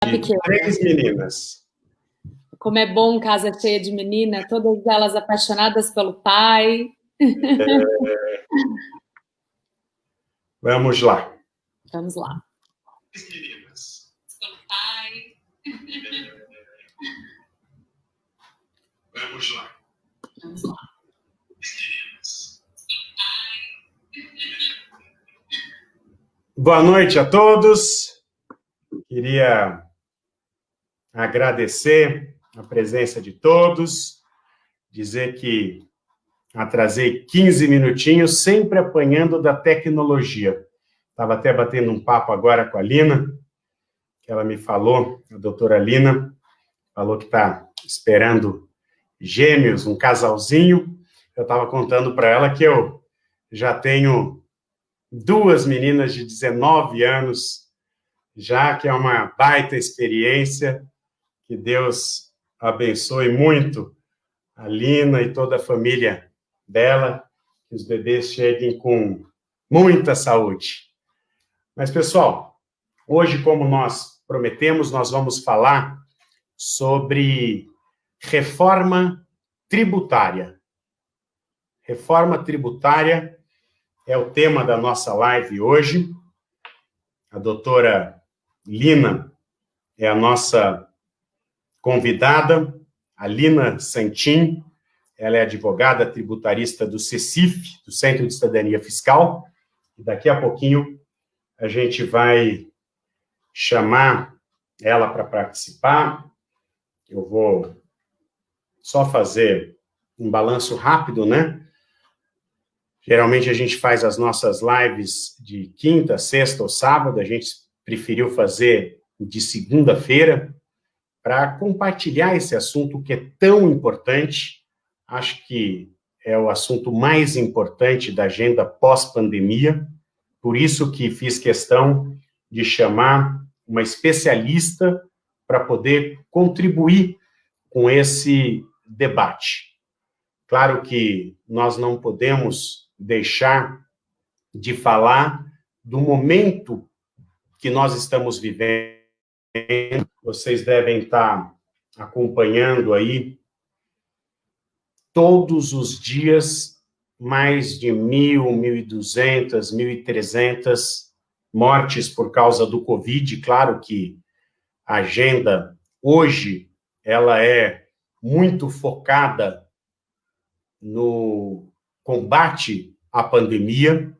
Pequena. 3 meninas. Como é bom casa cheia de menina, todas elas apaixonadas pelo pai. Vamos lá. Vamos lá. 3 meninas. Pelo pai. Vamos lá. Vamos lá. 3 meninas. Boa noite a todos. Queria agradecer a presença de todos, dizer que atrasei 15 minutinhos, sempre apanhando da tecnologia. Estava até batendo um papo agora com a Lina, que ela me falou, a doutora Lina, falou que está esperando gêmeos, um casalzinho. Eu estava contando para ela que eu já tenho 2 meninas de 19 anos, já que é uma baita experiência. Que Deus abençoe muito a Lina e toda a família dela, que os bebês cheguem com muita saúde. Mas, pessoal, hoje, como nós prometemos, nós vamos falar sobre reforma tributária. Reforma tributária é o tema da nossa live hoje. A doutora Lina é a nossa convidada, a Lina Santin. Ela é advogada tributarista do CECIF, do Centro de Cidadania Fiscal. E daqui a pouquinho a gente vai chamar ela para participar. Eu vou só fazer um balanço rápido, né? Geralmente a gente faz as nossas lives de quinta, sexta ou sábado. A gente preferiu fazer de segunda-feira para compartilhar esse assunto que é tão importante. Acho que é o assunto mais importante da agenda pós-pandemia, por isso que fiz questão de chamar uma especialista para poder contribuir com esse debate. Claro que nós não podemos deixar de falar do momento que nós estamos vivendo. Vocês devem estar acompanhando aí todos os dias mais de 1.200, 1.300 mortes por causa do Covid. Claro que a agenda hoje ela é muito focada no combate à pandemia.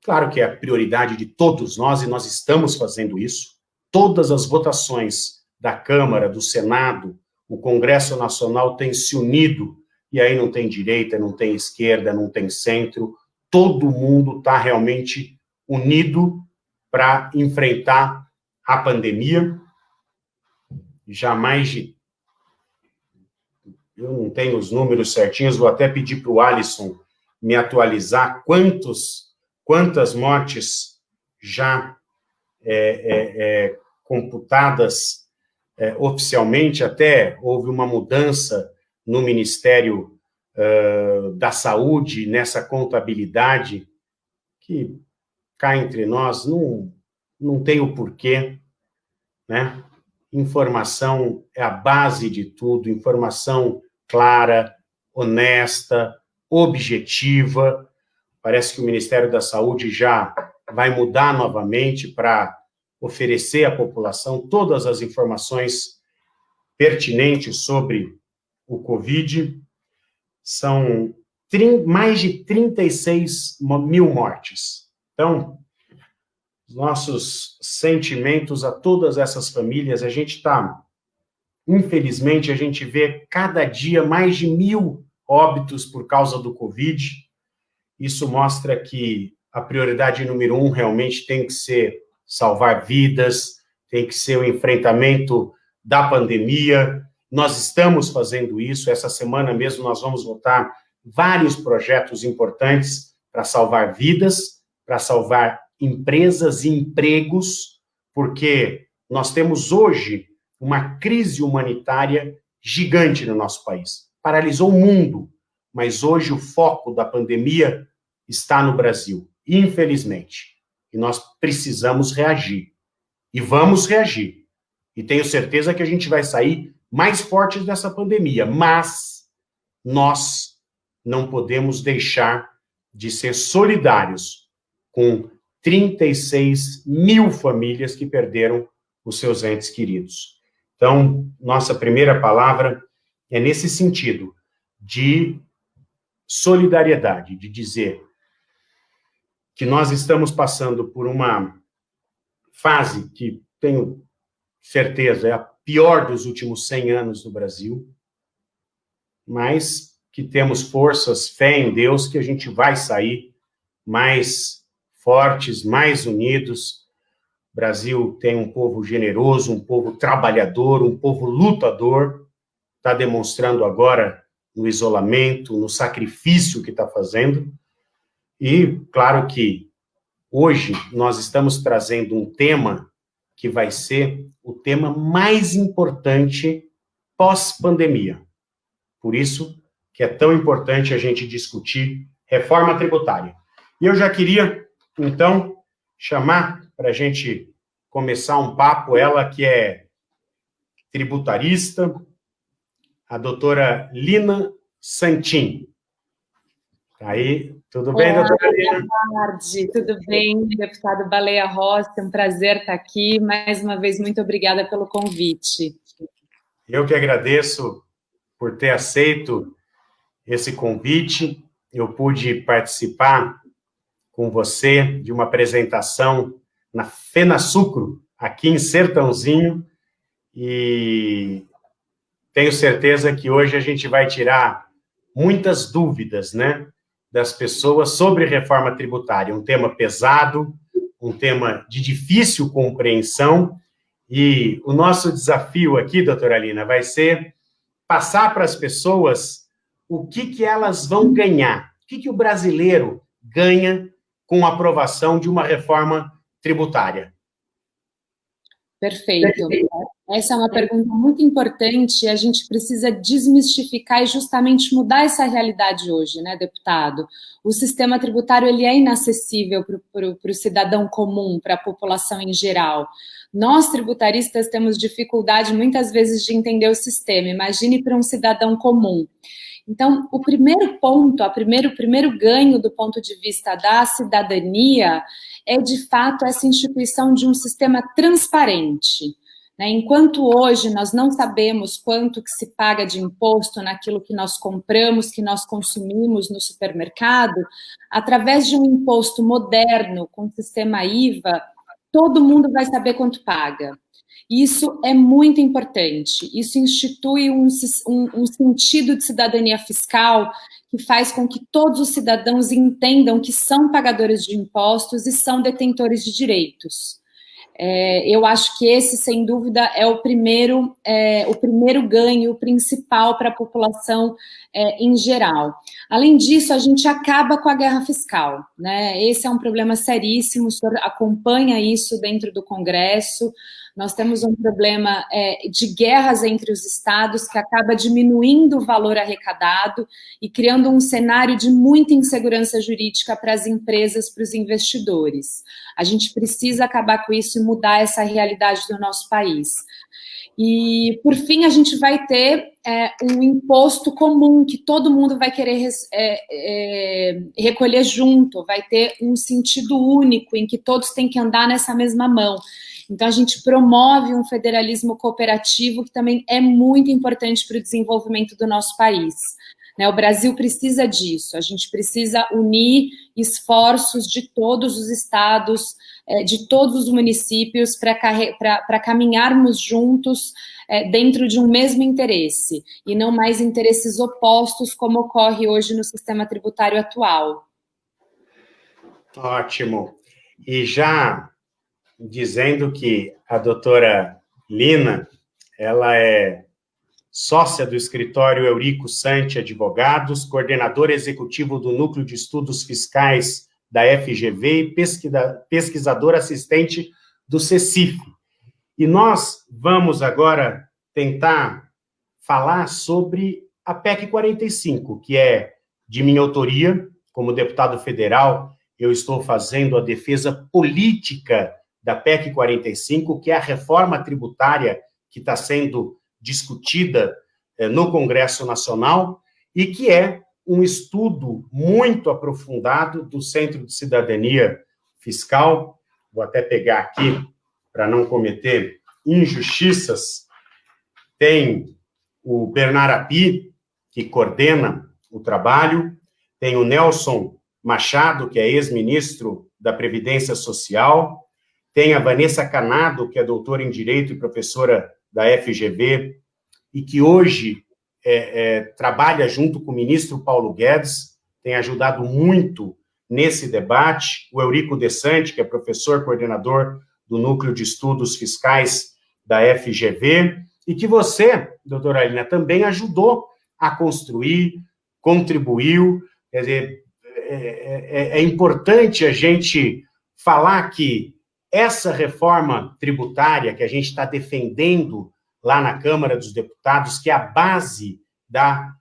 Claro que é a prioridade de todos nós e nós estamos fazendo isso. Todas as votações da Câmara, do Senado, o Congresso Nacional tem se unido, e aí não tem direita, não tem esquerda, não tem centro, todo mundo está realmente unido para enfrentar a pandemia. Já mais de... Eu não tenho os números certinhos, vou até pedir para o Alisson me atualizar quantas mortes já computadas oficialmente. Até houve uma mudança no Ministério da Saúde, nessa contabilidade, que cá entre nós não tem o porquê, né? Informação é a base de tudo, informação clara, honesta, objetiva. Parece que o Ministério da Saúde já vai mudar novamente para oferecer à população todas as informações pertinentes sobre o Covid. São mais de 36 mil mortes. Então, nossos sentimentos a todas essas famílias. A gente está, infelizmente, a gente vê cada dia mais de 1.000 óbitos por causa do Covid. Isso mostra que a prioridade número 1 realmente tem que ser salvar vidas, tem que ser o enfrentamento da pandemia. Nós estamos fazendo isso. Essa semana mesmo nós vamos votar vários projetos importantes para salvar vidas, para salvar empresas e empregos, porque nós temos hoje uma crise humanitária gigante no nosso país. Paralisou o mundo, mas hoje o foco da pandemia está no Brasil, infelizmente. E nós precisamos reagir. E vamos reagir. E tenho certeza que a gente vai sair mais fortes dessa pandemia, mas nós não podemos deixar de ser solidários com 36 mil famílias que perderam os seus entes queridos. Então, nossa primeira palavra é nesse sentido, de solidariedade, de dizer que nós estamos passando por uma fase que, tenho certeza, é a pior dos últimos 100 anos no Brasil, mas que temos forças, fé em Deus, que a gente vai sair mais fortes, mais unidos. O Brasil tem um povo generoso, um povo trabalhador, um povo lutador, está demonstrando agora no isolamento, no sacrifício que está fazendo. E, claro que hoje nós estamos trazendo um tema que vai ser o tema mais importante pós-pandemia. Por isso que é tão importante a gente discutir reforma tributária. E eu já queria, então, chamar para a gente começar um papo, ela que é tributarista, a doutora Lina Santin. Aí, tudo bem, doutora Lina? Boa tarde, tudo bem, deputado Baleia Rossi, é um prazer estar aqui. Mais uma vez, muito obrigada pelo convite. Eu que agradeço por ter aceito esse convite. Eu pude participar com você de uma apresentação na FenaSucro, aqui em Sertãozinho, e tenho certeza que hoje a gente vai tirar muitas dúvidas, né, das pessoas sobre reforma tributária. Um tema pesado, um tema de difícil compreensão, e o nosso desafio aqui, doutora Lina, vai ser passar para as pessoas o que elas vão ganhar, o que o brasileiro ganha com a aprovação de uma reforma tributária. Perfeito. Essa é uma pergunta muito importante e a gente precisa desmistificar e justamente mudar essa realidade hoje, né, deputado? O sistema tributário, ele é inacessível para o cidadão comum, para a população em geral. Nós, tributaristas, temos dificuldade, muitas vezes, de entender o sistema. Imagine para um cidadão comum. Então, o primeiro ponto, o primeiro ganho do ponto de vista da cidadania é, de fato, essa instituição de um sistema transparente. Enquanto hoje nós não sabemos quanto que se paga de imposto naquilo que nós compramos, que nós consumimos no supermercado, através de um imposto moderno, com sistema IVA, todo mundo vai saber quanto paga. Isso é muito importante, isso institui um sentido de cidadania fiscal que faz com que todos os cidadãos entendam que são pagadores de impostos e são detentores de direitos. Eu acho que esse, sem dúvida, é o primeiro ganho principal para a população em geral. Além disso, a gente acaba com a guerra fiscal, né? Esse é um problema seríssimo, o senhor acompanha isso dentro do Congresso. Nós temos um problema de guerras entre os estados que acaba diminuindo o valor arrecadado e criando um cenário de muita insegurança jurídica para as empresas, para os investidores. A gente precisa acabar com isso e mudar essa realidade do nosso país. E, por fim, a gente vai ter um imposto comum que todo mundo vai querer recolher junto, vai ter um sentido único em que todos têm que andar nessa mesma mão. Então, a gente promove um federalismo cooperativo que também é muito importante para o desenvolvimento do nosso país. O Brasil precisa disso, a gente precisa unir esforços de todos os estados, de todos os municípios para caminharmos juntos dentro de um mesmo interesse, e não mais interesses opostos como ocorre hoje no sistema tributário atual. Ótimo. E já dizendo que a doutora Lina, ela é sócia do escritório Eurico Santi Advogados, coordenadora executivo do Núcleo de Estudos Fiscais da FGV e pesquisadora assistente do CECIF. E nós vamos agora tentar falar sobre a PEC 45, que é de minha autoria. Como deputado federal, eu estou fazendo a defesa política da PEC 45, que é a reforma tributária que está sendo discutida no Congresso Nacional e que é um estudo muito aprofundado do Centro de Cidadania Fiscal. Vou até pegar aqui para não cometer injustiças. Tem o Bernard Api, que coordena o trabalho, tem o Nelson Machado, que é ex-ministro da Previdência Social, tem a Vanessa Canado, que é doutora em Direito e professora da FGV, e que hoje trabalha junto com o ministro Paulo Guedes, tem ajudado muito nesse debate, o Eurico Desante, que é professor coordenador do Núcleo de Estudos Fiscais da FGV, e que você, doutora Alina, também ajudou a construir, contribuiu. Quer dizer, é importante a gente falar que essa reforma tributária que a gente está defendendo lá na Câmara dos Deputados, que é a base da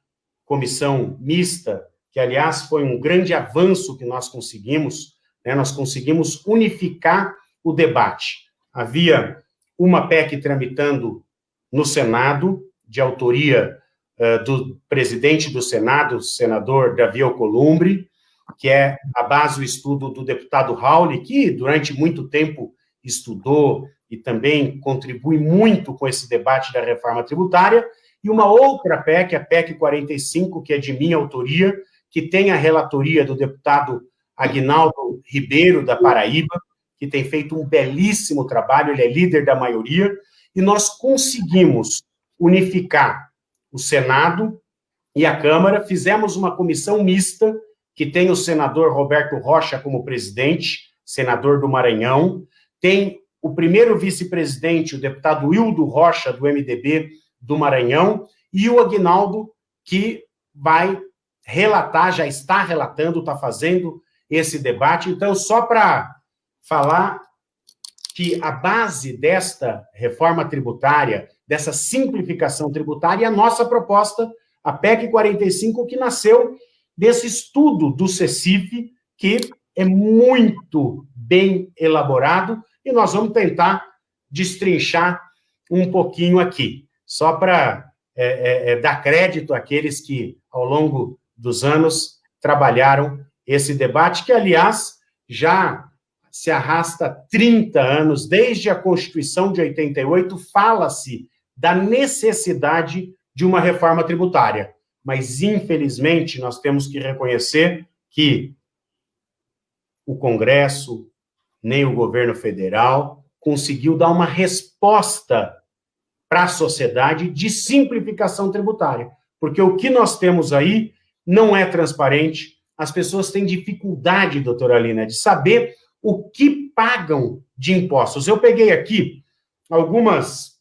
comissão mista, que, aliás, foi um grande avanço que nós conseguimos, né? Nós conseguimos unificar o debate. Havia uma PEC tramitando no Senado, de autoria do presidente do Senado, senador Davi Alcolumbre, que é a base do estudo do deputado Raul, que durante muito tempo estudou e também contribui muito com esse debate da reforma tributária, e uma outra PEC, a PEC 45, que é de minha autoria, que tem a relatoria do deputado Aguinaldo Ribeiro, da Paraíba, que tem feito um belíssimo trabalho, ele é líder da maioria, e nós conseguimos unificar o Senado e a Câmara, fizemos uma comissão mista, que tem o senador Roberto Rocha como presidente, senador do Maranhão, tem o primeiro vice-presidente, o deputado Wildo Rocha, do MDB do Maranhão, e o Aguinaldo, que vai relatar, já está relatando, está fazendo esse debate. Então, só para falar que a base desta reforma tributária, dessa simplificação tributária, é a nossa proposta, a PEC 45, que nasceu desse estudo do CECIF, que é muito bem elaborado, e nós vamos tentar destrinchar um pouquinho aqui, só para dar crédito àqueles que, ao longo dos anos, trabalharam esse debate, que, aliás, já se arrasta 30 anos, desde a Constituição de 88, fala-se da necessidade de uma reforma tributária. Mas, infelizmente, nós temos que reconhecer que o Congresso, nem o governo federal, conseguiu dar uma resposta para a sociedade de simplificação tributária. Porque o que nós temos aí não é transparente, as pessoas têm dificuldade, doutora Alina, de saber o que pagam de impostos. Eu peguei aqui algumas...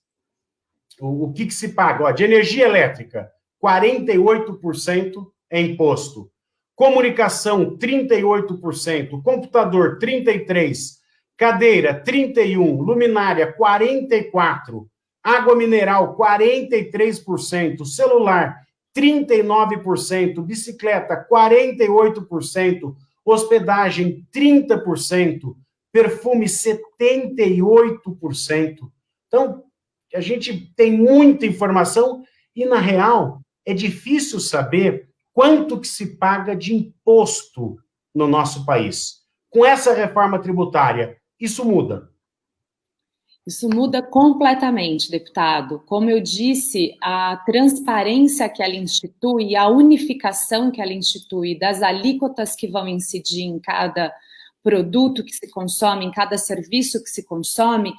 O que se paga? Ó, de energia elétrica, 48% é imposto. Comunicação, 38%. Computador, 33%. Cadeira, 31%. Luminária, 44%. Água mineral, 43%. Celular, 39%. Bicicleta, 48%. Hospedagem, 30%. Perfume, 78%. Então, a gente tem muita informação e, na real, é difícil saber quanto que se paga de imposto no nosso país. Com essa reforma tributária, isso muda? Isso muda completamente, deputado. Como eu disse, a transparência que ela institui, a unificação que ela institui das alíquotas que vão incidir em cada produto que se consome, em cada serviço que se consome,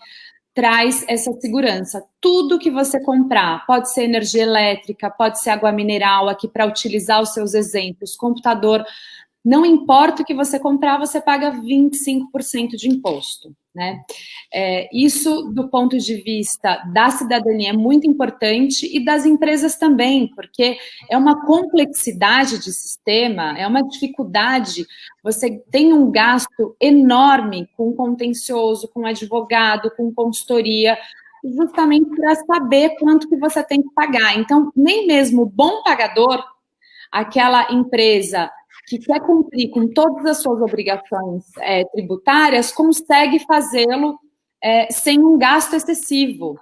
traz essa segurança. Tudo que você comprar, pode ser energia elétrica, pode ser água mineral, aqui para utilizar os seus exemplos, computador, não importa o que você comprar, você paga 25% de imposto, né? Isso, do ponto de vista da cidadania, é muito importante, e das empresas também, porque é uma complexidade de sistema, é uma dificuldade, você tem um gasto enorme com contencioso, com advogado, com consultoria, justamente para saber quanto que você tem que pagar. Então, nem mesmo o bom pagador, aquela empresa que quer cumprir com todas as suas obrigações tributárias, consegue fazê-lo sem um gasto excessivo,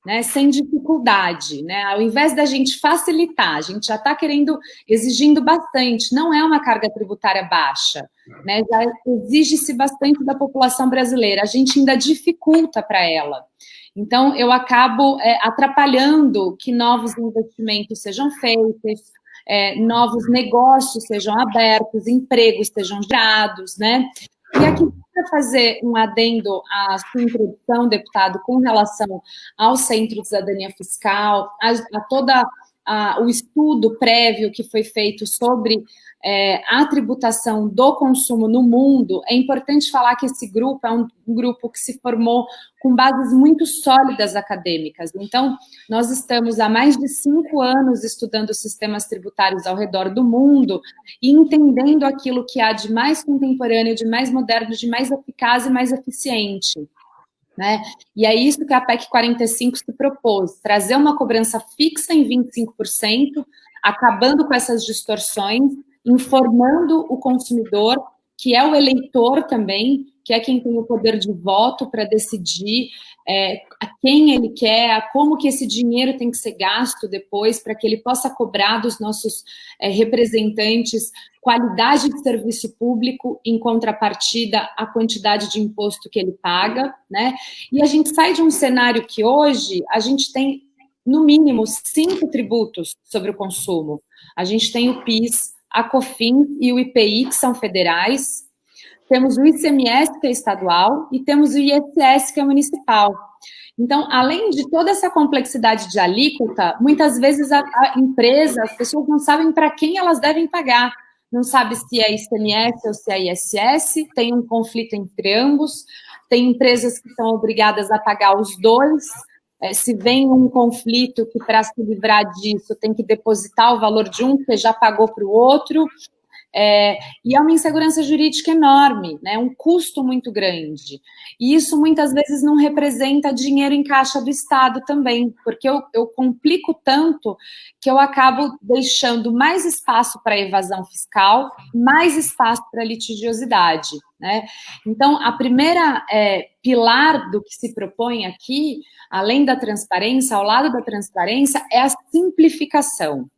né, sem dificuldade, né? Ao invés da gente facilitar, a gente já está exigindo bastante, não é uma carga tributária baixa, né? Já exige-se bastante da população brasileira, a gente ainda dificulta para ela. Então, eu acabo atrapalhando que novos investimentos sejam feitos, novos negócios sejam abertos, empregos sejam gerados, né? E aqui, para fazer um adendo à sua introdução, deputado, com relação ao Centro de Cidadania Fiscal, a todo o estudo prévio que foi feito sobre a tributação do consumo no mundo, é importante falar que esse grupo é um grupo que se formou com bases muito sólidas acadêmicas. Então, nós estamos há mais de 5 anos estudando sistemas tributários ao redor do mundo e entendendo aquilo que há de mais contemporâneo, de mais moderno, de mais eficaz e mais eficiente, né? E é isso que a PEC 45 se propôs, trazer uma cobrança fixa em 25%, acabando com essas distorções, informando o consumidor, que é o eleitor também, que é quem tem o poder de voto para decidir a quem ele quer, a como que esse dinheiro tem que ser gasto depois, para que ele possa cobrar dos nossos representantes qualidade de serviço público em contrapartida à quantidade de imposto que ele paga, né? E a gente sai de um cenário que hoje a gente tem, no mínimo, 5 tributos sobre o consumo. A gente tem o PIS, a COFINS e o IPI, que são federais, temos o ICMS, que é estadual, e temos o ISS, que é municipal. Então, além de toda essa complexidade de alíquota, muitas vezes a empresa, as pessoas não sabem para quem elas devem pagar, não sabe se é ICMS ou se é ISS, tem um conflito entre ambos, tem empresas que são obrigadas a pagar os dois, se vem um conflito que, para se livrar disso, tem que depositar o valor de um, que já pagou para o outro, e é uma insegurança jurídica enorme, né? Um custo muito grande. E isso, muitas vezes, não representa dinheiro em caixa do Estado também, porque eu complico tanto que eu acabo deixando mais espaço para evasão fiscal, mais espaço para litigiosidade, né? Então, a primeira pilar do que se propõe aqui, além da transparência, ao lado da transparência, é a simplificação.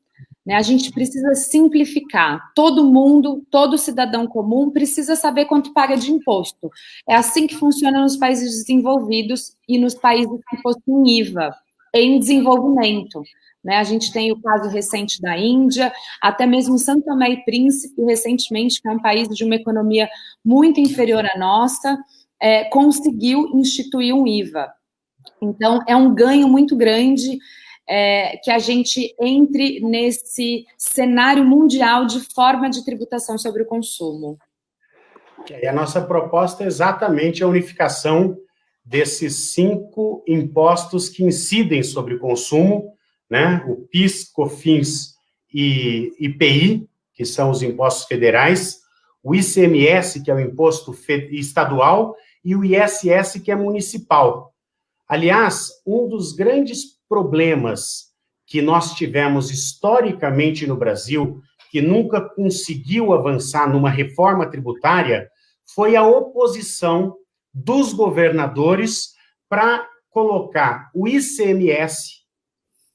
A gente precisa simplificar. Todo mundo, todo cidadão comum precisa saber quanto paga de imposto. É assim que funciona nos países desenvolvidos e nos países que possuem IVA, em desenvolvimento. A gente tem o caso recente da Índia, até mesmo São Tomé e Príncipe, recentemente, que é um país de uma economia muito inferior à nossa, conseguiu instituir um IVA. Então, é um ganho muito grande que a gente entre nesse cenário mundial de forma de tributação sobre o consumo. E a nossa proposta é exatamente a unificação desses 5 impostos que incidem sobre o consumo, né? O PIS, COFINS e IPI, que são os impostos federais, o ICMS, que é o imposto estadual, e o ISS, que é municipal. Aliás, um dos grandes problemas que nós tivemos historicamente no Brasil, que nunca conseguiu avançar numa reforma tributária, foi a oposição dos governadores para colocar o ICMS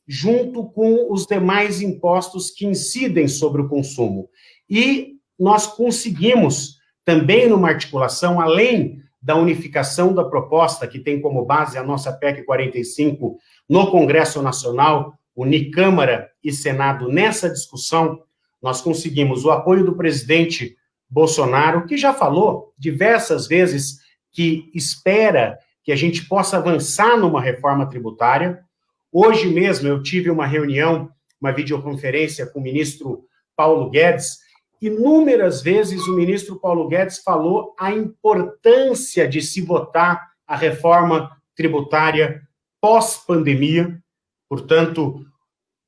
junto com os demais impostos que incidem sobre o consumo. E nós conseguimos, também numa articulação, além da unificação da proposta, que tem como base a nossa PEC 45 no Congresso Nacional, unir Câmara e Senado nessa discussão, nós conseguimos o apoio do presidente Bolsonaro, que já falou diversas vezes que espera que a gente possa avançar numa reforma tributária. Hoje mesmo eu tive uma reunião, uma videoconferência com o ministro Paulo Guedes. Inúmeras vezes o ministro Paulo Guedes falou a importância de se votar a reforma tributária pós-pandemia. Portanto,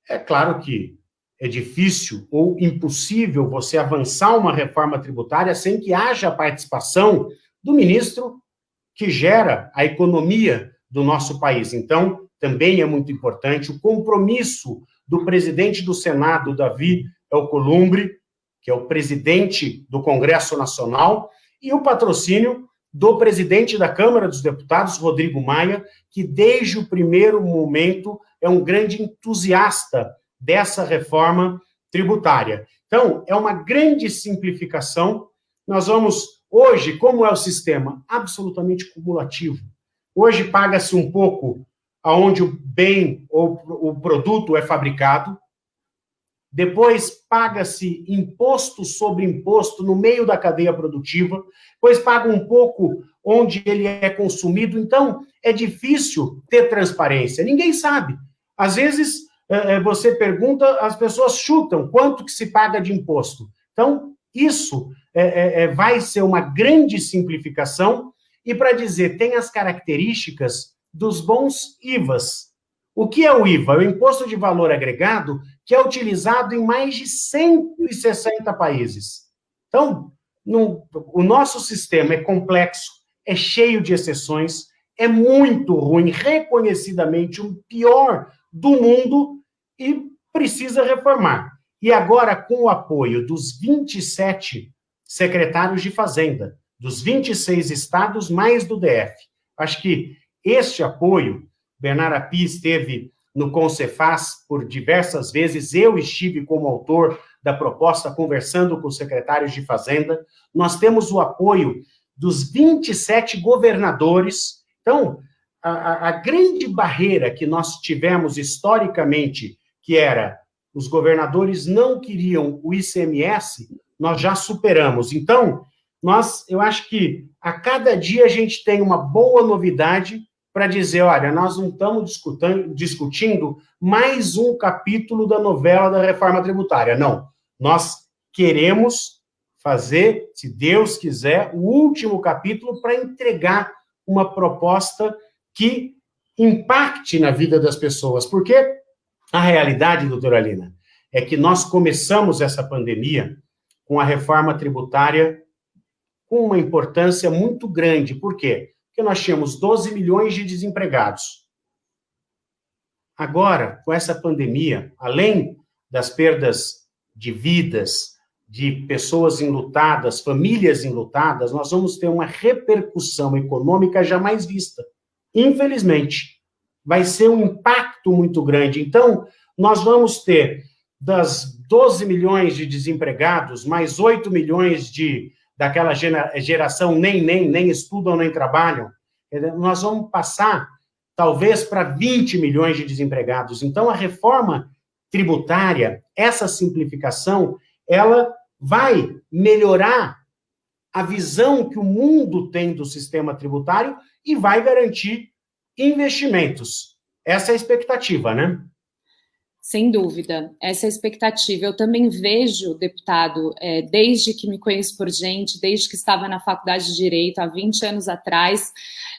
é claro que é difícil ou impossível você avançar uma reforma tributária sem que haja a participação do ministro que gera a economia do nosso país. Então, também é muito importante o compromisso do presidente do Senado, Davi Alcolumbre, que é o presidente do Congresso Nacional, e o patrocínio do presidente da Câmara dos Deputados, Rodrigo Maia, que desde o primeiro momento é um grande entusiasta dessa reforma tributária. Então, é uma grande simplificação. Nós vamos, hoje, como é o sistema? Absolutamente cumulativo. Hoje paga-se um pouco aonde o bem ou o produto é fabricado, depois paga-se imposto sobre imposto no meio da cadeia produtiva, depois paga um pouco onde ele é consumido. Então, é difícil ter transparência. Ninguém sabe. Às vezes, você pergunta, as pessoas chutam quanto que se paga de imposto. Então, isso vai ser uma grande simplificação. E para dizer, tem as características dos bons IVAs. O que é o IVA? É o Imposto de Valor Agregado, que é utilizado em mais de 160 países. Então, o nosso sistema é complexo, é cheio de exceções, é muito ruim, reconhecidamente o pior do mundo e precisa reformar. E agora, com o apoio dos 27 secretários de Fazenda, dos 26 estados, mais do DF. Acho que este apoio, Bernardo Api esteve no Concefaz por diversas vezes, eu estive como autor da proposta, conversando com os secretários de Fazenda, nós temos o apoio dos 27 governadores. Então, a grande barreira que nós tivemos historicamente, que era os governadores não queriam o ICMS, nós já superamos. Então, eu acho que a cada dia a gente tem uma boa novidade para dizer, olha, nós não estamos discutindo mais um capítulo da novela da reforma tributária. Não, nós queremos fazer, se Deus quiser, o último capítulo para entregar uma proposta que impacte na vida das pessoas. Porque a realidade, doutora Alina, é que nós começamos essa pandemia com a reforma tributária com uma importância muito grande. Por quê? Porque nós tínhamos 12 milhões de desempregados. Agora, com essa pandemia, além das perdas de vidas, de pessoas enlutadas, famílias enlutadas, nós vamos ter uma repercussão econômica jamais vista. Infelizmente, vai ser um impacto muito grande. Então, nós vamos ter das 12 milhões de desempregados, mais 8 milhões daquela geração nem estudam, nem trabalham, nós vamos passar, talvez, para 20 milhões de desempregados. Então, a reforma tributária, essa simplificação, ela vai melhorar a visão que o mundo tem do sistema tributário e vai garantir investimentos. Essa é a expectativa, né? Sem dúvida, essa é a expectativa. Eu também vejo, deputado, desde que me conheço por gente, desde que estava na Faculdade de Direito, há 20 anos atrás,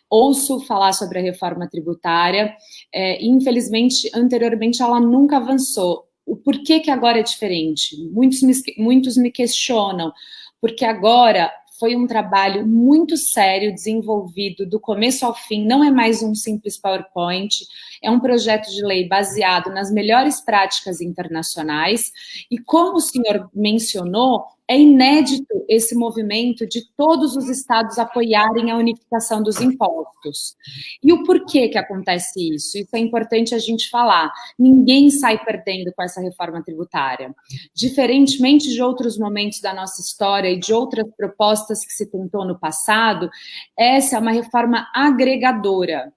ouço falar sobre a reforma tributária, e infelizmente, anteriormente, ela nunca avançou. O porquê que agora é diferente? Muitos me questionam, porque agora foi um trabalho muito sério, desenvolvido do começo ao fim, não é mais um simples PowerPoint, é um projeto de lei baseado nas melhores práticas internacionais, e como o senhor mencionou, é inédito esse movimento de todos os estados apoiarem a unificação dos impostos. E o porquê que acontece isso? Isso é importante a gente falar. Ninguém sai perdendo com essa reforma tributária. Diferentemente de outros momentos da nossa história e de outras propostas que se tentou no passado, essa é uma reforma agregadora.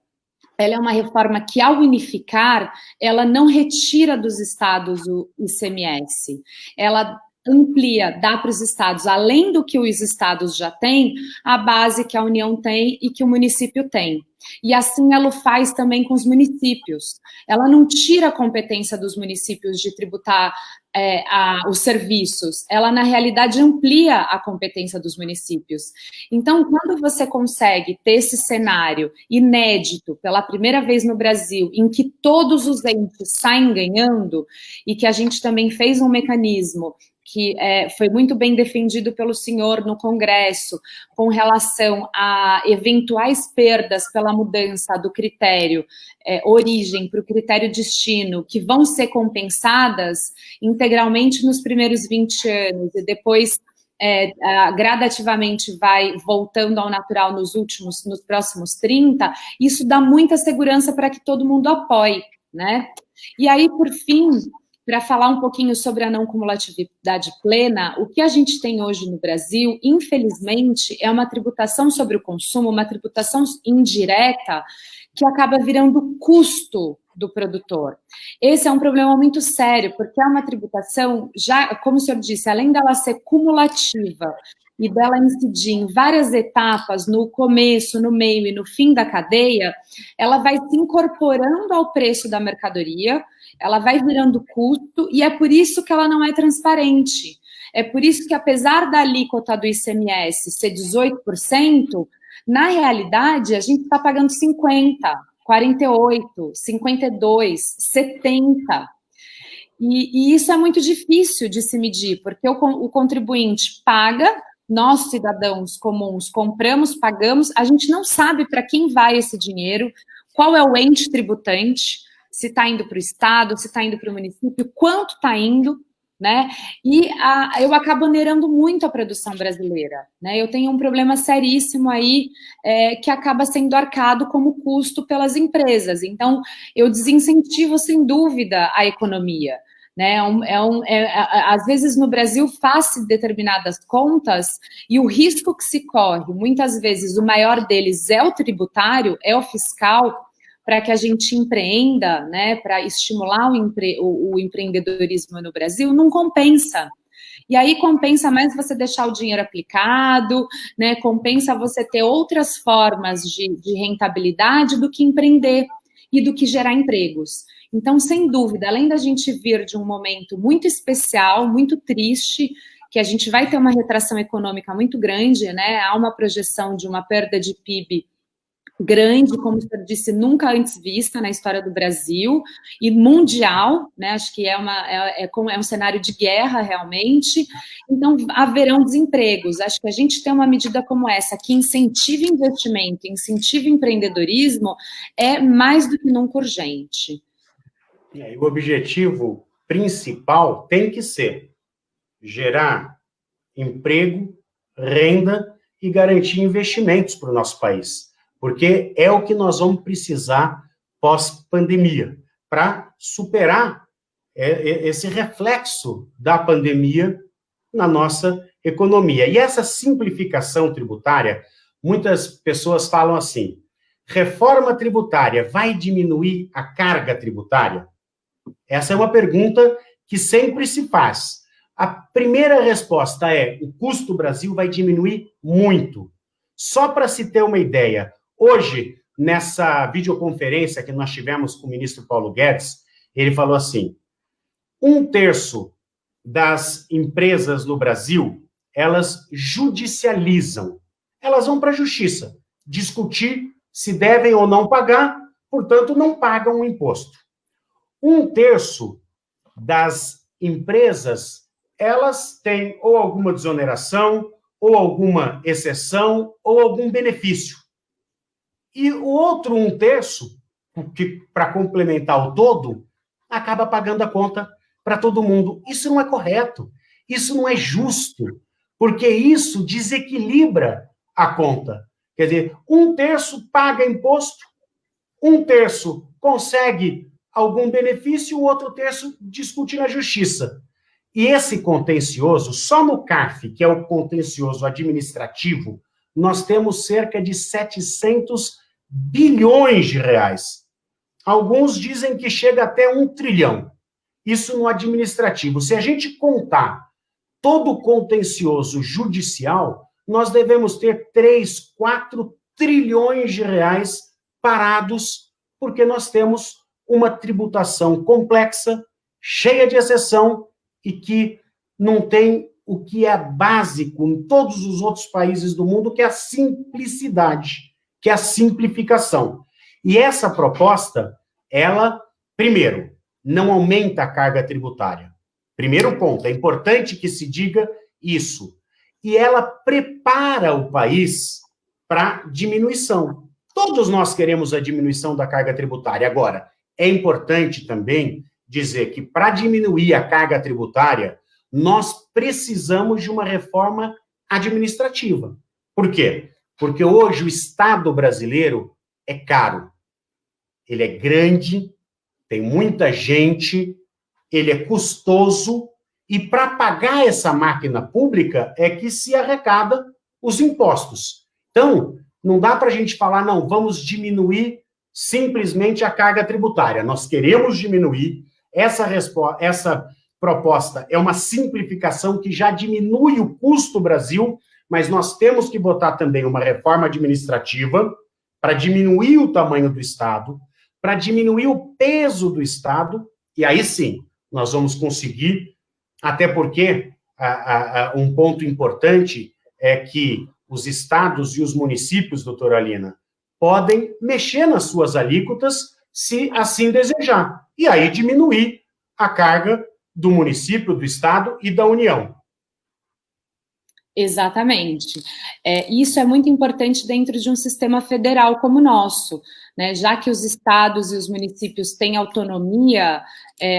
Ela é uma reforma que, ao unificar, ela não retira dos estados o ICMS. Ela amplia, dá para os estados, além do que os estados já têm, a base que a União tem e que o município tem. E assim ela o faz também com os municípios. Ela não tira a competência dos municípios de tributar os serviços, ela, na realidade, amplia a competência dos municípios. Então, quando você consegue ter esse cenário inédito, pela primeira vez no Brasil, em que todos os entes saem ganhando, e que a gente também fez um mecanismo que foi muito bem defendido pelo senhor no Congresso, com relação a eventuais perdas pela mudança do critério origem para o critério destino, que vão ser compensadas integralmente nos primeiros 20 anos, e depois gradativamente vai voltando ao natural nos próximos 30, isso dá muita segurança para que todo mundo apoie, né? E aí, por fim, para falar um pouquinho sobre a não cumulatividade plena, o que a gente tem hoje no Brasil, infelizmente, é uma tributação sobre o consumo, uma tributação indireta, que acaba virando custo do produtor. Esse é um problema muito sério, porque é uma tributação, já, como o senhor disse, além dela ser cumulativa e dela incidir em várias etapas, no começo, no meio e no fim da cadeia, ela vai se incorporando ao preço da mercadoria, ela vai virando custo, e é por isso que ela não é transparente. É por isso que, apesar da alíquota do ICMS ser 18%, na realidade, a gente está pagando 50%, 48%, 52%, 70%. E isso é muito difícil de se medir, porque o contribuinte paga, nós, cidadãos comuns, compramos, pagamos, a gente não sabe para quem vai esse dinheiro, qual é o ente tributante, se está indo para o Estado, se está indo para o município, quanto está indo, né? E eu acabo onerando muito a produção brasileira, né? Eu tenho um problema seríssimo aí, que acaba sendo arcado como custo pelas empresas. Então, eu desincentivo, sem dúvida, a economia, né? Às vezes, no Brasil, faz-se determinadas contas e o risco que se corre, muitas vezes, o maior deles é o tributário, é o fiscal, para que a gente empreenda, né, para estimular o empreendedorismo no Brasil, não compensa. E aí compensa mais você deixar o dinheiro aplicado, né, compensa você ter outras formas de rentabilidade do que empreender e do que gerar empregos. Então, sem dúvida, além da gente vir de um momento muito especial, muito triste, que a gente vai ter uma retração econômica muito grande, né, há uma projeção de uma perda de PIB grande, como o senhor disse, nunca antes vista na história do Brasil e mundial, né? Acho que é um cenário de guerra realmente. Então, haverão desempregos. Acho que a gente tem uma medida como essa, que incentiva investimento, incentiva empreendedorismo, é mais do que nunca urgente. E o objetivo principal tem que ser gerar emprego, renda e garantir investimentos para o nosso país. Porque é o que nós vamos precisar pós-pandemia, para superar esse reflexo da pandemia na nossa economia. E essa simplificação tributária, muitas pessoas falam assim, reforma tributária vai diminuir a carga tributária? Essa é uma pergunta que sempre se faz. A primeira resposta é, o custo do Brasil vai diminuir muito. Só para se ter uma ideia, hoje, nessa videoconferência que nós tivemos com o ministro Paulo Guedes, ele falou assim, 1/3 das empresas no Brasil, elas judicializam. Elas vão para a justiça discutir se devem ou não pagar, portanto, não pagam o imposto. 1/3 das empresas, elas têm ou alguma desoneração, ou alguma exceção, ou algum benefício. E o outro 1/3, que para complementar o todo, acaba pagando a conta para todo mundo. Isso não é correto, isso não é justo, porque isso desequilibra a conta. Quer dizer, 1/3 paga imposto, 1/3 consegue algum benefício, o outro terço discute na justiça. E esse contencioso, só no CARF, que é o contencioso administrativo, nós temos cerca de 700 bilhões de reais. Alguns dizem que chega até 1 trilhão. Isso no administrativo. Se a gente contar todo o contencioso judicial, nós devemos ter 3, 4 trilhões de reais parados, porque nós temos uma tributação complexa, cheia de exceção, e que não tem o que é básico em todos os outros países do mundo, que é a simplicidade, que é a simplificação. E essa proposta, ela, primeiro, não aumenta a carga tributária. Primeiro ponto, é importante que se diga isso. E ela prepara o país para diminuição. Todos nós queremos a diminuição da carga tributária. Agora, é importante também dizer que para diminuir a carga tributária, nós precisamos de uma reforma administrativa. Por quê? Porque hoje o Estado brasileiro é caro. Ele é grande, tem muita gente, ele é custoso, e para pagar essa máquina pública é que se arrecada os impostos. Então, não dá para a gente falar, não, vamos diminuir simplesmente a carga tributária. Nós queremos diminuir, essa proposta é uma simplificação que já diminui o custo do Brasil, mas nós temos que botar também uma reforma administrativa para diminuir o tamanho do Estado, para diminuir o peso do Estado, e aí sim, nós vamos conseguir, até porque um ponto importante é que os estados e os municípios, doutora Alina, podem mexer nas suas alíquotas se assim desejar, e aí diminuir a carga do município, do estado e da União. Exatamente. Isso é muito importante dentro de um sistema federal como o nosso, né? Já que os estados e os municípios têm autonomia,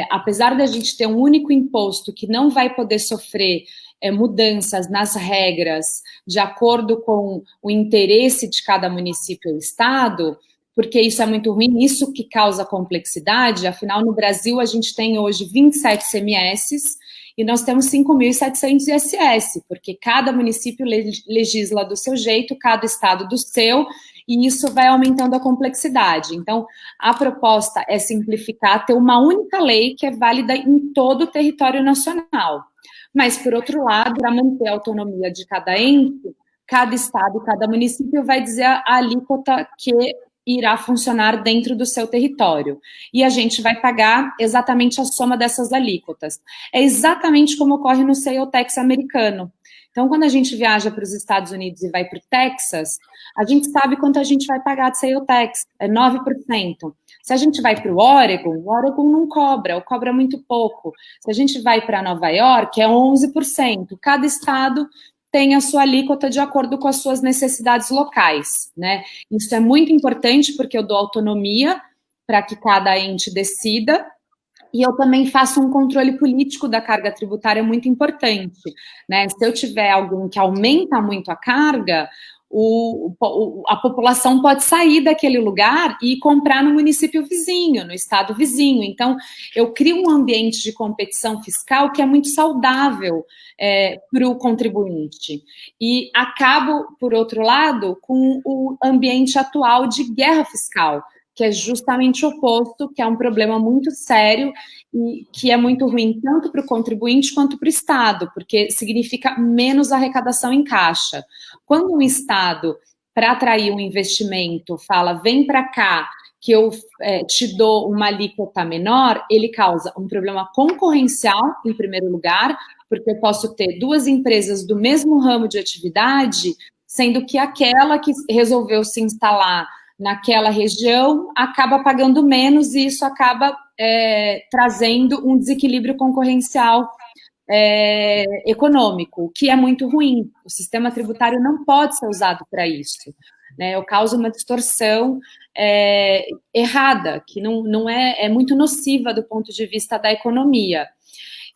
apesar da gente ter um único imposto que não vai poder sofrer mudanças nas regras de acordo com o interesse de cada município ou estado, porque isso é muito ruim, isso que causa complexidade. Afinal, no Brasil, a gente tem hoje 27 CMS, e nós temos 5.700 ISS, porque cada município legisla do seu jeito, cada estado do seu, e isso vai aumentando a complexidade. Então, a proposta é simplificar, ter uma única lei que é válida em todo o território nacional. Mas, por outro lado, para manter a autonomia de cada ente, cada estado, cada município vai dizer a alíquota que irá funcionar dentro do seu território. E a gente vai pagar exatamente a soma dessas alíquotas. É exatamente como ocorre no sales tax americano. Então, quando a gente viaja para os Estados Unidos e vai para o Texas, a gente sabe quanto a gente vai pagar de sales tax, é 9%. Se a gente vai para o Oregon não cobra, ou cobra muito pouco. Se a gente vai para Nova York, é 11%. Cada estado tem a sua alíquota de acordo com as suas necessidades locais, né? Isso é muito importante porque eu dou autonomia para que cada ente decida, e eu também faço um controle político da carga tributária muito importante, né? Se eu tiver alguém que aumenta muito a carga, a população pode sair daquele lugar e comprar no município vizinho, no estado vizinho. Então, eu crio um ambiente de competição fiscal que é muito saudável para o contribuinte. E acabo, por outro lado, com o ambiente atual de guerra fiscal, que é justamente o oposto, que é um problema muito sério e que é muito ruim tanto para o contribuinte quanto para o Estado, porque significa menos arrecadação em caixa. Quando um Estado, para atrair um investimento, fala, vem para cá, que eu te dou uma alíquota menor, ele causa um problema concorrencial, em primeiro lugar, porque eu posso ter duas empresas do mesmo ramo de atividade, sendo que aquela que resolveu se instalar naquela região acaba pagando menos, e isso acaba trazendo um desequilíbrio concorrencial econômico, o que é muito ruim. O sistema tributário não pode ser usado para isso, né? Eu causo uma distorção errada, que não é muito nociva do ponto de vista da economia.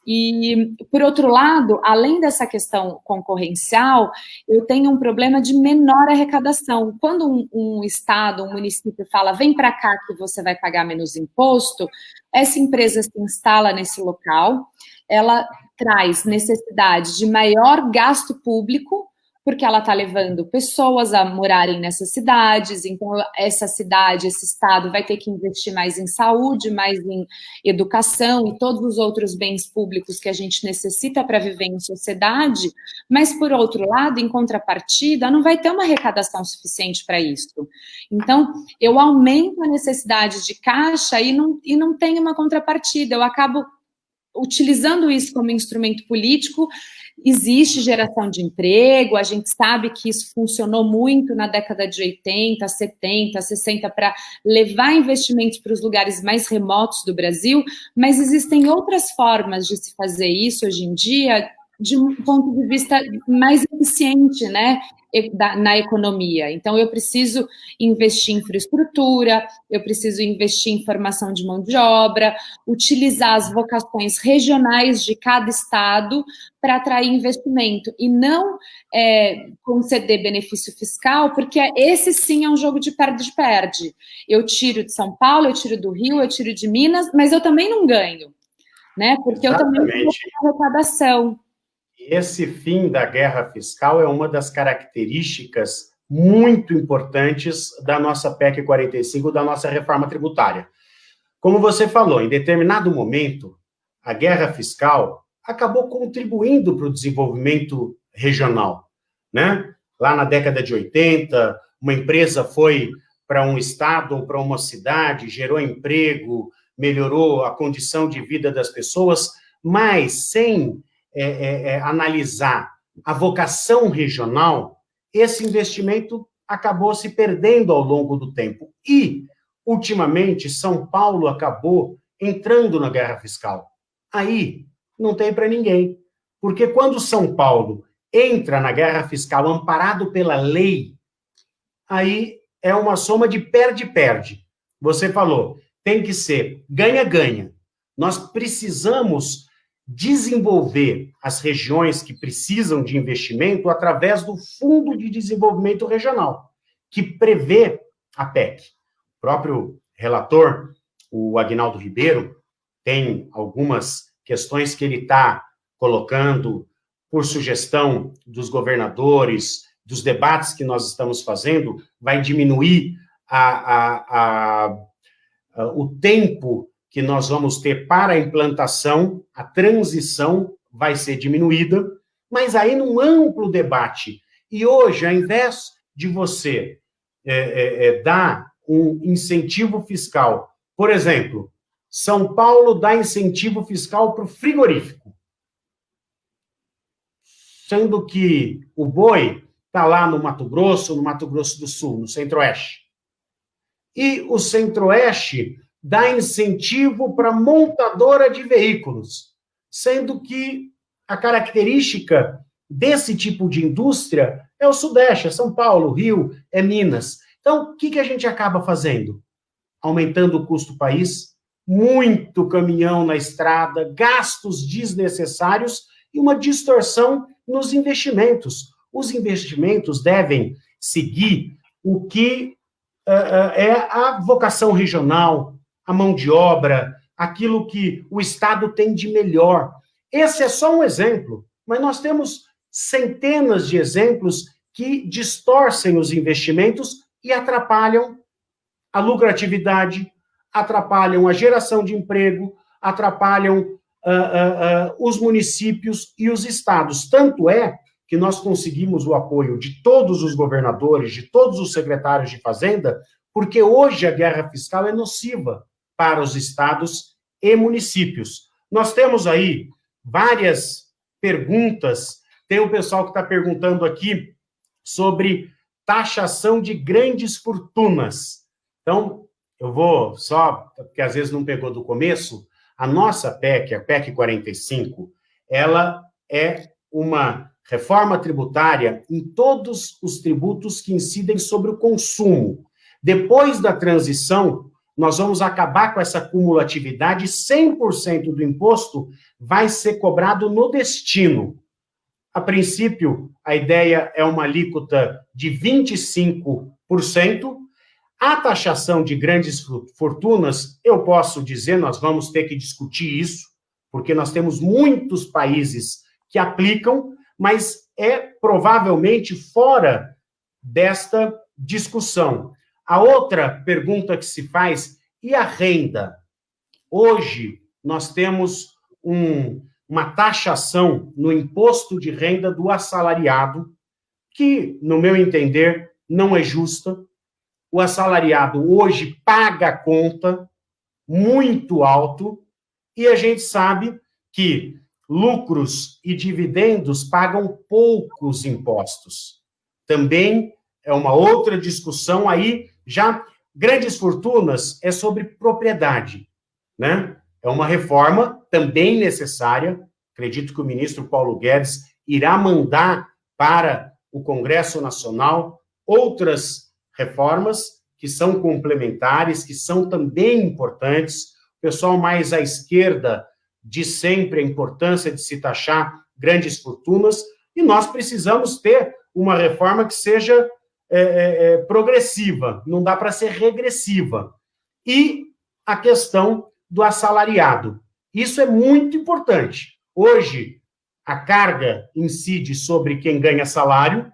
E, por outro lado, além dessa questão concorrencial, eu tenho um problema de menor arrecadação. Quando um estado, um município fala, vem para cá que você vai pagar menos imposto, essa empresa se instala nesse local, ela traz necessidade de maior gasto público, porque ela está levando pessoas a morarem nessas cidades, então essa cidade, esse estado vai ter que investir mais em saúde, mais em educação e todos os outros bens públicos que a gente necessita para viver em sociedade, mas, por outro lado, em contrapartida, não vai ter uma arrecadação suficiente para isso. Então, eu aumento a necessidade de caixa e não tenho uma contrapartida, eu acabo utilizando isso como instrumento político. Existe geração de emprego, a gente sabe que isso funcionou muito na década de 80, 70, 60 para levar investimentos para os lugares mais remotos do Brasil, mas existem outras formas de se fazer isso hoje em dia, de um ponto de vista mais eficiente, né, na economia. Então, eu preciso investir em infraestrutura, eu preciso investir em formação de mão de obra, utilizar as vocações regionais de cada estado para atrair investimento e não conceder benefício fiscal, porque esse sim é um jogo de perde-perde. Eu tiro de São Paulo, eu tiro do Rio, eu tiro de Minas, mas eu também não ganho, né? Porque Exatamente. eu também tenho arrecadação. Esse fim da guerra fiscal é uma das características muito importantes da nossa PEC 45, da nossa reforma tributária. Como você falou, em determinado momento, a guerra fiscal acabou contribuindo para o desenvolvimento regional, né? Lá na década de 80, uma empresa foi para um estado ou para uma cidade, gerou emprego, melhorou a condição de vida das pessoas, mas sem analisar a vocação regional, esse investimento acabou se perdendo ao longo do tempo. E, ultimamente, São Paulo acabou entrando na guerra fiscal. Aí, não tem para ninguém. Porque quando São Paulo entra na guerra fiscal amparado pela lei, aí é uma soma de perde-perde. Você falou, tem que ser ganha-ganha. Nós precisamos desenvolver as regiões que precisam de investimento através do Fundo de Desenvolvimento Regional, que prevê a PEC. O próprio relator, o Aguinaldo Ribeiro, tem algumas questões que ele está colocando por sugestão dos governadores, dos debates que nós estamos fazendo, vai diminuir o tempo que nós vamos ter para a implantação, a transição vai ser diminuída, mas aí num amplo debate. E hoje, ao invés de você dar um incentivo fiscal, por exemplo, São Paulo dá incentivo fiscal para o frigorífico, sendo que o boi está lá no Mato Grosso do Sul, no Centro-Oeste. E o Centro-Oeste dá incentivo para montadora de veículos, sendo que a característica desse tipo de indústria é o Sudeste, é São Paulo, Rio, é Minas. Então, o que a gente acaba fazendo? Aumentando o custo do país, muito caminhão na estrada, gastos desnecessários e uma distorção nos investimentos. Os investimentos devem seguir o que é a vocação regional, a mão de obra, aquilo que o Estado tem de melhor. Esse é só um exemplo, mas nós temos centenas de exemplos que distorcem os investimentos e atrapalham a lucratividade, atrapalham a geração de emprego, atrapalham os municípios e os estados. Tanto é que nós conseguimos o apoio de todos os governadores, de todos os secretários de Fazenda, porque hoje a guerra fiscal é nociva para os estados e municípios. Nós temos aí várias perguntas. Tem o pessoal que está perguntando aqui sobre taxação de grandes fortunas. Então, eu vou só, porque às vezes não pegou do começo, a nossa PEC, a PEC 45, ela é uma reforma tributária em todos os tributos que incidem sobre o consumo. Depois da transição, nós vamos acabar com essa cumulatividade, 100% do imposto vai ser cobrado no destino. A princípio, a ideia é uma alíquota de 25%. A taxação de grandes fortunas, eu posso dizer, nós vamos ter que discutir isso, porque nós temos muitos países que aplicam, mas é provavelmente fora desta discussão. A outra pergunta que se faz, e a renda? Hoje, nós temos uma taxação no imposto de renda do assalariado, que, no meu entender, não é justa. O assalariado hoje paga a conta muito alto, e a gente sabe que lucros e dividendos pagam poucos impostos. Também é uma outra discussão aí, já grandes fortunas é sobre propriedade, né? É uma reforma também necessária, acredito que o ministro Paulo Guedes irá mandar para o Congresso Nacional outras reformas que são complementares, que são também importantes. O pessoal mais à esquerda diz sempre a importância de se taxar grandes fortunas, e nós precisamos ter uma reforma que seja progressiva, não dá para ser regressiva. E a questão do assalariado. Isso é muito importante. Hoje, a carga incide sobre quem ganha salário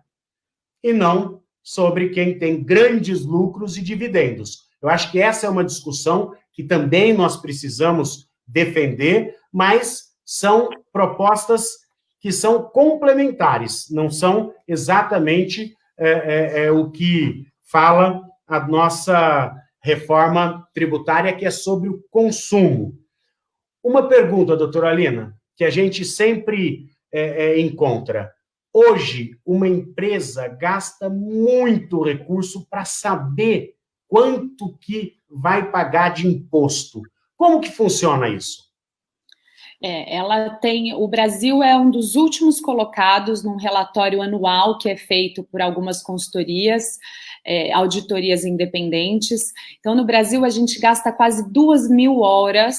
e não sobre quem tem grandes lucros e dividendos. Eu acho que essa é uma discussão que também nós precisamos defender, mas são propostas que são complementares, não são exatamente o que fala a nossa reforma tributária, que é sobre o consumo. Uma pergunta, doutora Alina, que a gente sempre encontra. Hoje, uma empresa gasta muito recurso para saber quanto que vai pagar de imposto. Como que funciona isso? O Brasil é um dos últimos colocados num relatório anual que é feito por algumas consultorias, auditorias independentes. Então, no Brasil, a gente gasta quase 2.000 horas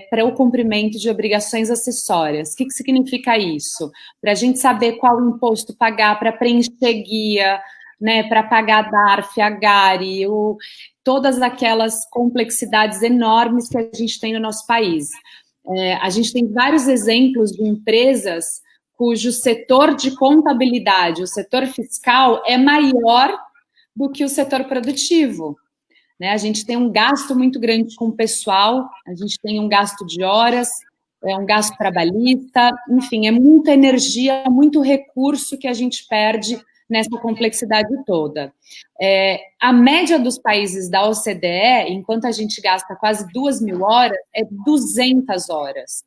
para o cumprimento de obrigações acessórias. O que significa isso? Para a gente saber qual imposto pagar, para preencher guia, né, para pagar DARF, AGARI, todas aquelas complexidades enormes que a gente tem no nosso país. A gente tem vários exemplos de empresas cujo setor de contabilidade, o setor fiscal, é maior do que o setor produtivo. Né? A gente tem um gasto muito grande com o pessoal, a gente tem um gasto de horas, um gasto trabalhista, enfim, é muita energia, muito recurso que a gente perde nessa complexidade toda. A média dos países da OCDE, enquanto a gente gasta quase 2.000 horas, é 200 horas.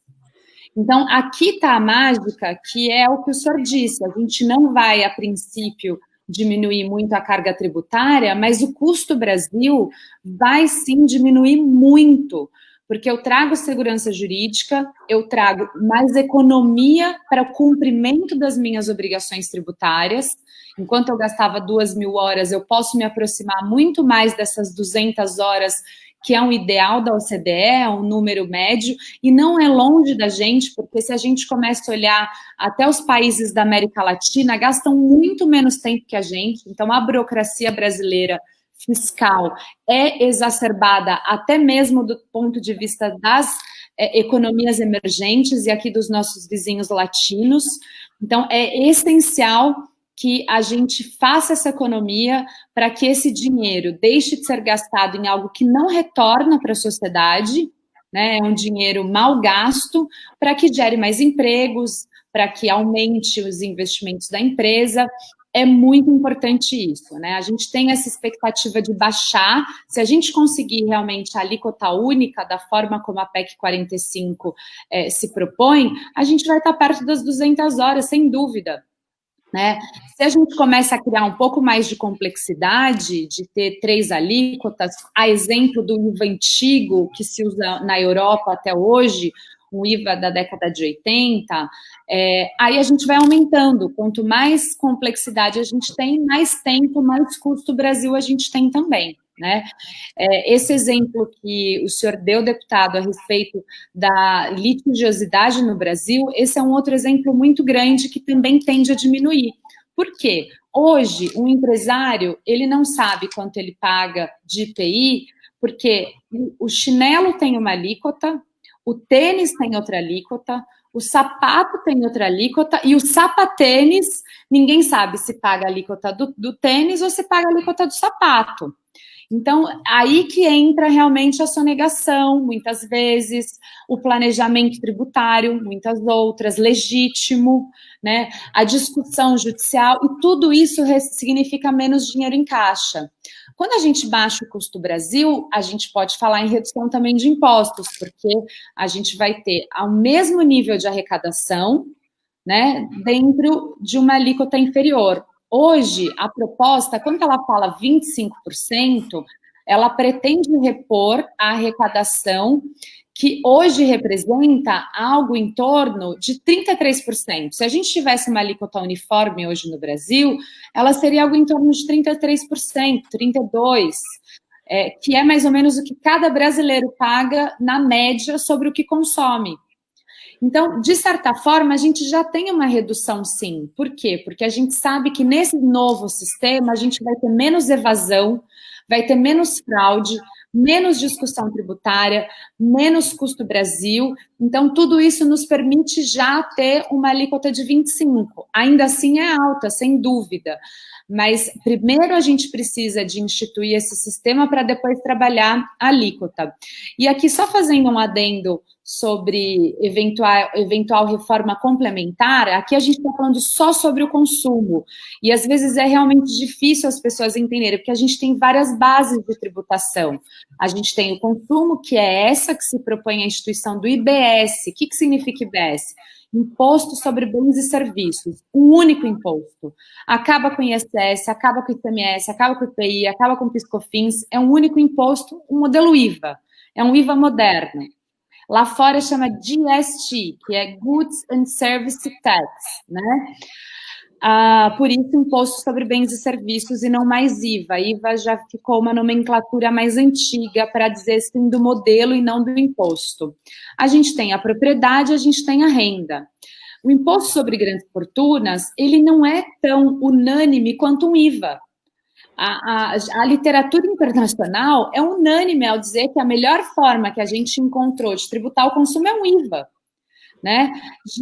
Então, aqui está a mágica, que é o que o senhor disse, a gente não vai, a princípio, diminuir muito a carga tributária, mas o custo Brasil vai sim diminuir muito, porque eu trago segurança jurídica, eu trago mais economia para o cumprimento das minhas obrigações tributárias. Enquanto eu gastava 2.000 horas, eu posso me aproximar muito mais dessas 200 horas, que é um ideal da OCDE, é um número médio, e não é longe da gente, porque se a gente começa a olhar até os países da América Latina, gastam muito menos tempo que a gente, então a burocracia brasileira fiscal é exacerbada até mesmo do ponto de vista das economias emergentes e aqui dos nossos vizinhos latinos. Então, é essencial que a gente faça essa economia para que esse dinheiro deixe de ser gastado em algo que não retorna para a sociedade, né? É um dinheiro mal gasto, para que gere mais empregos, para que aumente os investimentos da empresa. É muito importante isso, né? A gente tem essa expectativa de baixar, se a gente conseguir realmente a alíquota única, da forma como a PEC 45 se propõe, a gente vai estar perto das 200 horas, sem dúvida. Né? Se a gente começa a criar um pouco mais de complexidade, de ter 3 alíquotas, a exemplo do IVA antigo, que se usa na Europa até hoje, um IVA da década de 80, aí a gente vai aumentando. Quanto mais complexidade a gente tem, mais tempo, mais custo Brasil a gente tem também. Né? Esse exemplo que o senhor deu, deputado, a respeito da litigiosidade no Brasil, esse é um outro exemplo muito grande que também tende a diminuir. Por quê? Hoje, um empresário, ele não sabe quanto ele paga de IPI, porque o chinelo tem uma alíquota, o tênis tem outra alíquota, o sapato tem outra alíquota, e o sapatênis, ninguém sabe se paga a alíquota do tênis ou se paga a alíquota do sapato. Então, aí que entra realmente a sonegação, muitas vezes, o planejamento tributário, muitas outras, legítimo, né? A discussão judicial, e tudo isso significa menos dinheiro em caixa. Quando a gente baixa o custo Brasil, a gente pode falar em redução também de impostos, porque a gente vai ter ao mesmo nível de arrecadação, né, dentro de uma alíquota inferior. Hoje, a proposta, quando ela fala 25%, ela pretende repor a arrecadação que hoje representa algo em torno de 33%. Se a gente tivesse uma alíquota uniforme hoje no Brasil, ela seria algo em torno de 33%, 32%, que é mais ou menos o que cada brasileiro paga na média sobre o que consome. Então, de certa forma, a gente já tem uma redução, sim. Por quê? Porque a gente sabe que nesse novo sistema a gente vai ter menos evasão, vai ter menos fraude, menos discussão tributária, menos custo Brasil. Então, tudo isso nos permite já ter uma alíquota de 25%. Ainda assim é alta, sem dúvida. Mas primeiro a gente precisa de instituir esse sistema para depois trabalhar a alíquota. E aqui, só fazendo um adendo sobre eventual reforma complementar, aqui a gente está falando só sobre o consumo, e às vezes é realmente difícil as pessoas entenderem, porque a gente tem várias bases de tributação. A gente tem o consumo, que é essa que se propõe a instituição do IBS. O que significa IBS? Imposto sobre bens e serviços, um único imposto. Acaba com o ISS, acaba com o ICMS, acaba com o IPI, acaba com o PIS/COFINS, é um único imposto, um modelo IVA, é um IVA moderno. Lá fora chama GST, que é Goods and Service Tax, né? Por isso, imposto sobre bens e serviços e não mais IVA. IVA já ficou uma nomenclatura mais antiga para dizer sim do modelo e não do imposto. A gente tem a propriedade, a gente tem a renda. O imposto sobre grandes fortunas, ele não é tão unânime quanto um IVA. A literatura internacional é unânime ao dizer que a melhor forma que a gente encontrou de tributar o consumo é um IVA. Né?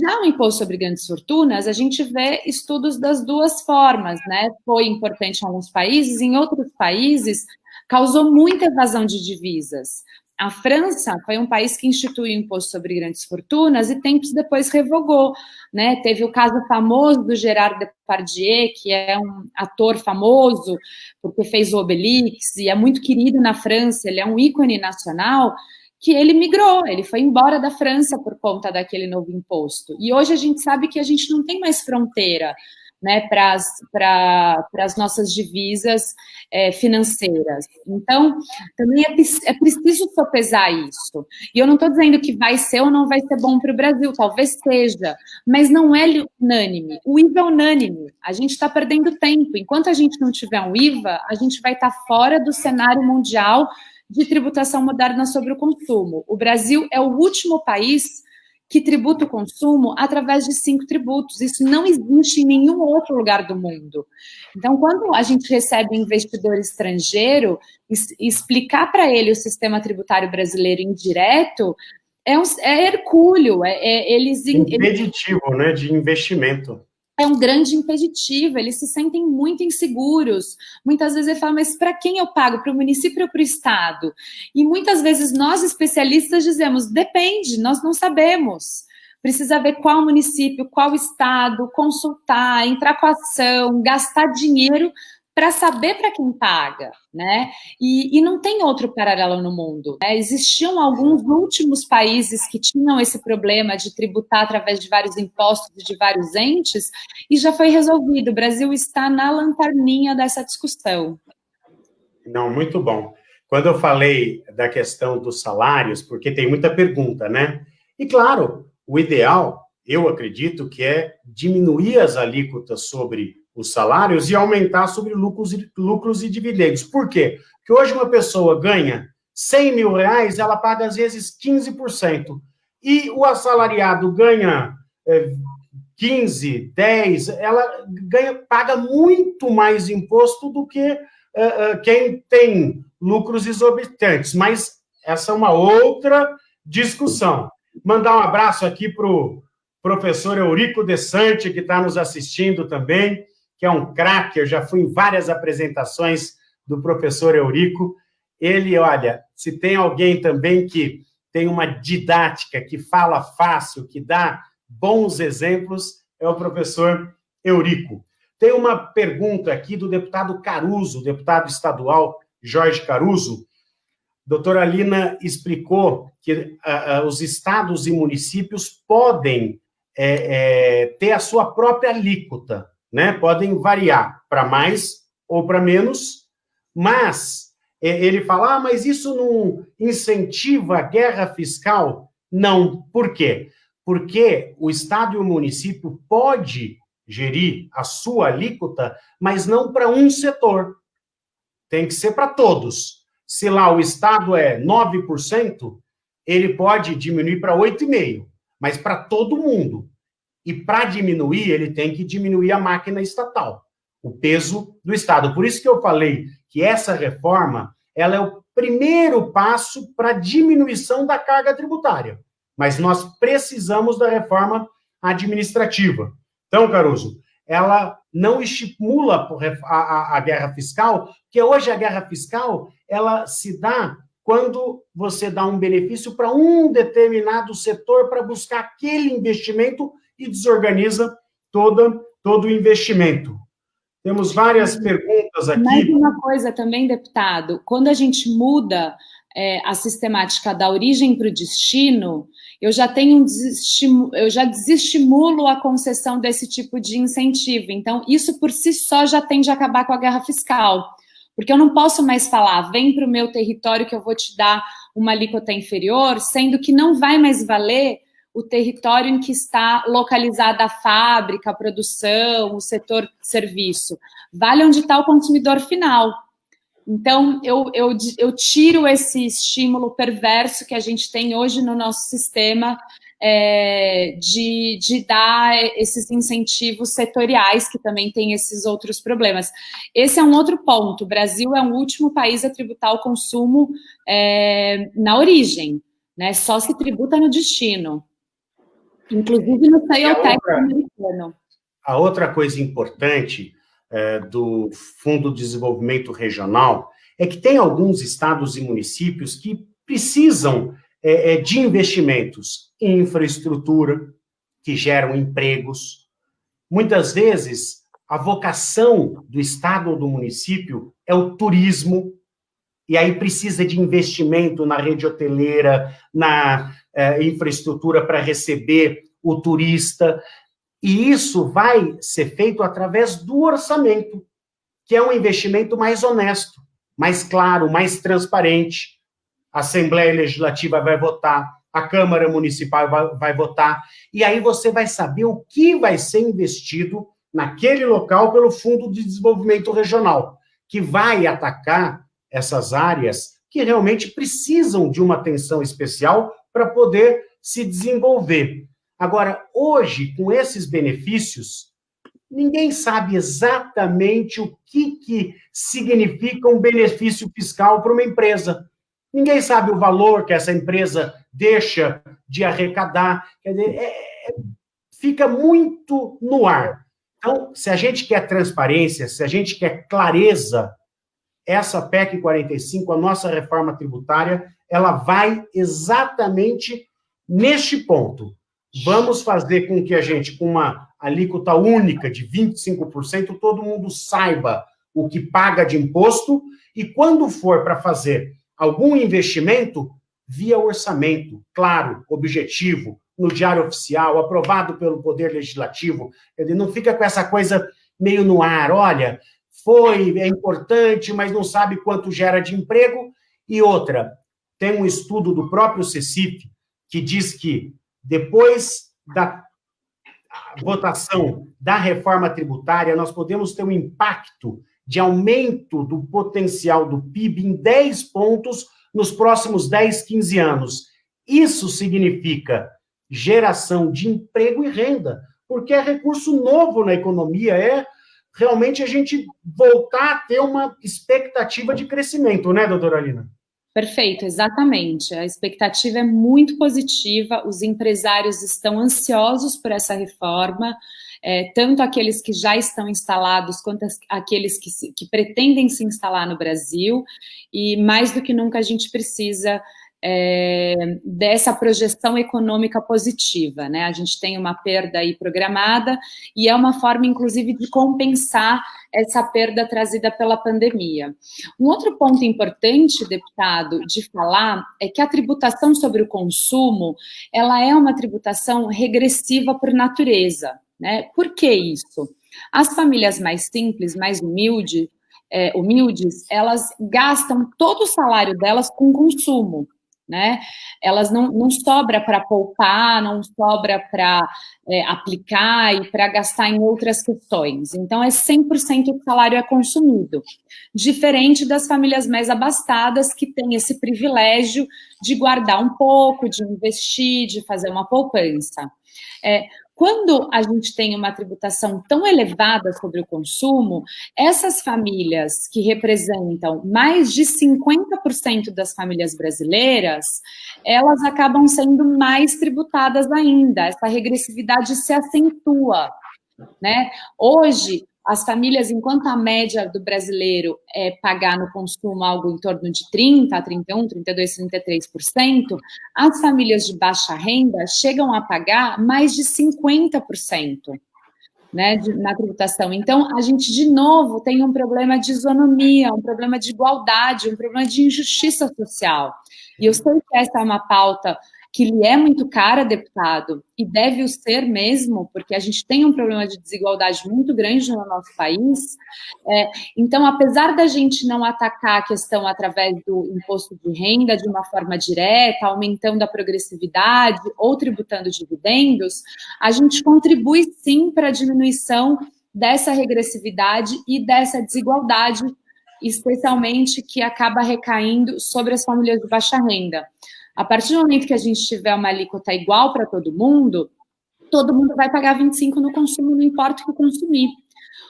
Já o imposto sobre grandes fortunas, a gente vê estudos das duas formas, né? Foi importante em alguns países, em outros países causou muita evasão de divisas. A França foi um país que instituiu o imposto sobre grandes fortunas e tempos depois revogou, né? Teve o caso famoso do Gerard Depardieu, que é um ator famoso porque fez o Obelix e é muito querido na França, ele é um ícone nacional, que ele migrou, ele foi embora da França por conta daquele novo imposto. E hoje a gente sabe que a gente não tem mais fronteira, né, para as nossas divisas financeiras. Então, também é preciso sopesar isso. E eu não estou dizendo que vai ser ou não vai ser bom para o Brasil, talvez seja, mas não é unânime. O IVA é unânime, a gente está perdendo tempo. Enquanto a gente não tiver um IVA, a gente vai estar fora do cenário mundial de tributação moderna sobre o consumo. O Brasil é o último país que tributa o consumo através de 5 tributos. Isso não existe em nenhum outro lugar do mundo. Então, quando a gente recebe um investidor estrangeiro, explicar para ele o sistema tributário brasileiro indireto é hercúleo. Impeditivo, né, de investimento. É um grande impeditivo, eles se sentem muito inseguros. Muitas vezes ele fala, mas para quem eu pago? Para o município ou para o Estado? E muitas vezes nós, especialistas, dizemos, depende, nós não sabemos. Precisa ver qual município, qual Estado, consultar, entrar com a ação, gastar dinheiro para saber para quem paga, né? E não tem outro paralelo no mundo, né? Existiam alguns últimos países que tinham esse problema de tributar através de vários impostos e de vários entes, e já foi resolvido. O Brasil está na lanterninha dessa discussão. Não, muito bom. Quando eu falei da questão dos salários, porque tem muita pergunta, né? E, claro, o ideal, eu acredito, que é diminuir as alíquotas sobre os salários e aumentar sobre lucros e dividendos. Por quê? Porque hoje uma pessoa ganha 100 mil reais, ela paga às vezes 15%. E o assalariado ganha 15, 10, ela paga muito mais imposto do que quem tem lucros exorbitantes. Mas essa é uma outra discussão. Mandar um abraço aqui para o professor Eurico Desante, que está nos assistindo também, que é um craque, eu já fui em várias apresentações do professor Eurico. Ele, olha, se tem alguém também que tem uma didática, que fala fácil, que dá bons exemplos, é o professor Eurico. Tem uma pergunta aqui do deputado Caruso, deputado estadual Jorge Caruso. Doutora Lina explicou que os estados e municípios podem ter a sua própria alíquota, né? Podem variar para mais ou para menos, mas Ele fala, mas isso não incentiva a guerra fiscal? Não. Por quê? Porque o Estado e o município pode gerir a sua alíquota, mas não para um setor. Tem que ser para todos. Se lá o Estado é 9%, ele pode diminuir para 8,5%, mas para todo mundo. E para diminuir, ele tem que diminuir a máquina estatal, o peso do Estado. Por isso que eu falei que essa reforma, ela é o primeiro passo para a diminuição da carga tributária. Mas nós precisamos da reforma administrativa. Então, Caruso, ela não estimula a guerra fiscal, porque hoje a guerra fiscal, ela se dá quando você dá um benefício para um determinado setor para buscar aquele investimento e desorganiza todo o investimento. Temos várias perguntas aqui. Mais uma coisa também, deputado, quando a gente muda a sistemática da origem para o destino, eu já desestimulo a concessão desse tipo de incentivo. Então, isso por si só já tende a acabar com a guerra fiscal. Porque eu não posso mais falar, vem para o meu território que eu vou te dar uma alíquota inferior, sendo que não vai mais valer o território em que está localizada a fábrica, a produção, o setor de serviço. Vale onde está o consumidor final. Então, eu tiro esse estímulo perverso que a gente tem hoje no nosso sistema de dar esses incentivos setoriais, que também tem esses outros problemas. Esse é um outro ponto. O Brasil é o último país a tributar o consumo na origem, né? Só se tributa no destino. Inclusive no sale tax americano. A outra coisa importante do Fundo de Desenvolvimento Regional é que tem alguns estados e municípios que precisam de investimentos em infraestrutura, que geram empregos. Muitas vezes, a vocação do estado ou do município é o turismo, e aí precisa de investimento na rede hoteleira, na infraestrutura para receber o turista, e isso vai ser feito através do orçamento, que é um investimento mais honesto, mais claro, mais transparente. A Assembleia Legislativa vai votar, a Câmara Municipal vai votar, e aí você vai saber o que vai ser investido naquele local pelo Fundo de Desenvolvimento Regional, que vai atacar essas áreas que realmente precisam de uma atenção especial para poder se desenvolver. Agora, hoje, com esses benefícios, ninguém sabe exatamente o que significa um benefício fiscal para uma empresa. Ninguém sabe o valor que essa empresa deixa de arrecadar. Quer dizer, fica muito no ar. Então, se a gente quer transparência, se a gente quer clareza, essa PEC 45, a nossa reforma tributária, ela vai exatamente neste ponto. Vamos fazer com que a gente, com uma alíquota única de 25%, todo mundo saiba o que paga de imposto, e quando for para fazer algum investimento, via orçamento, claro, objetivo, no Diário Oficial, aprovado pelo Poder Legislativo. Ele não fica com essa coisa meio no ar, olha, é importante, mas não sabe quanto gera de emprego. E outra, tem um estudo do próprio CECIF que diz que depois da votação da reforma tributária, nós podemos ter um impacto de aumento do potencial do PIB em 10 pontos nos próximos 10, 15 anos. Isso significa geração de emprego e renda, porque é recurso novo na economia, realmente a gente voltar a ter uma expectativa de crescimento, né, doutora Alina? Perfeito, exatamente. A expectativa é muito positiva, os empresários estão ansiosos por essa reforma, tanto aqueles que já estão instalados, quanto aqueles que pretendem se instalar no Brasil, e mais do que nunca a gente precisa dessa projeção econômica positiva, né? A gente tem uma perda aí programada e é uma forma, inclusive, de compensar essa perda trazida pela pandemia. Um outro ponto importante, deputado, de falar é que a tributação sobre o consumo, ela é uma tributação regressiva por natureza, né? Por que isso? As famílias mais simples, mais humildes, humildes, elas gastam todo o salário delas com consumo, né? Elas não sobra para poupar, não sobra para aplicar e para gastar em outras questões. Então, 100% do salário é consumido. Diferente das famílias mais abastadas, que têm esse privilégio de guardar um pouco, de investir, de fazer uma poupança. Quando a gente tem uma tributação tão elevada sobre o consumo, essas famílias que representam mais de 50% das famílias brasileiras, elas acabam sendo mais tributadas ainda. Essa regressividade se acentua, né? Hoje, as famílias, enquanto a média do brasileiro é pagar no consumo algo em torno de 30%, 31%, 32%, 33%, as famílias de baixa renda chegam a pagar mais de 50%, né, na tributação. Então, a gente, de novo, tem um problema de isonomia, um problema de igualdade, um problema de injustiça social. E eu sei que essa é uma pauta que lhe é muito cara, deputado, e deve o ser mesmo, porque a gente tem um problema de desigualdade muito grande no nosso país. Então, apesar da gente não atacar a questão através do imposto de renda de uma forma direta, aumentando a progressividade ou tributando dividendos, a gente contribui sim para a diminuição dessa regressividade e dessa desigualdade, especialmente que acaba recaindo sobre as famílias de baixa renda. A partir do momento que a gente tiver uma alíquota igual para todo mundo vai pagar 25% no consumo, não importa o que consumir.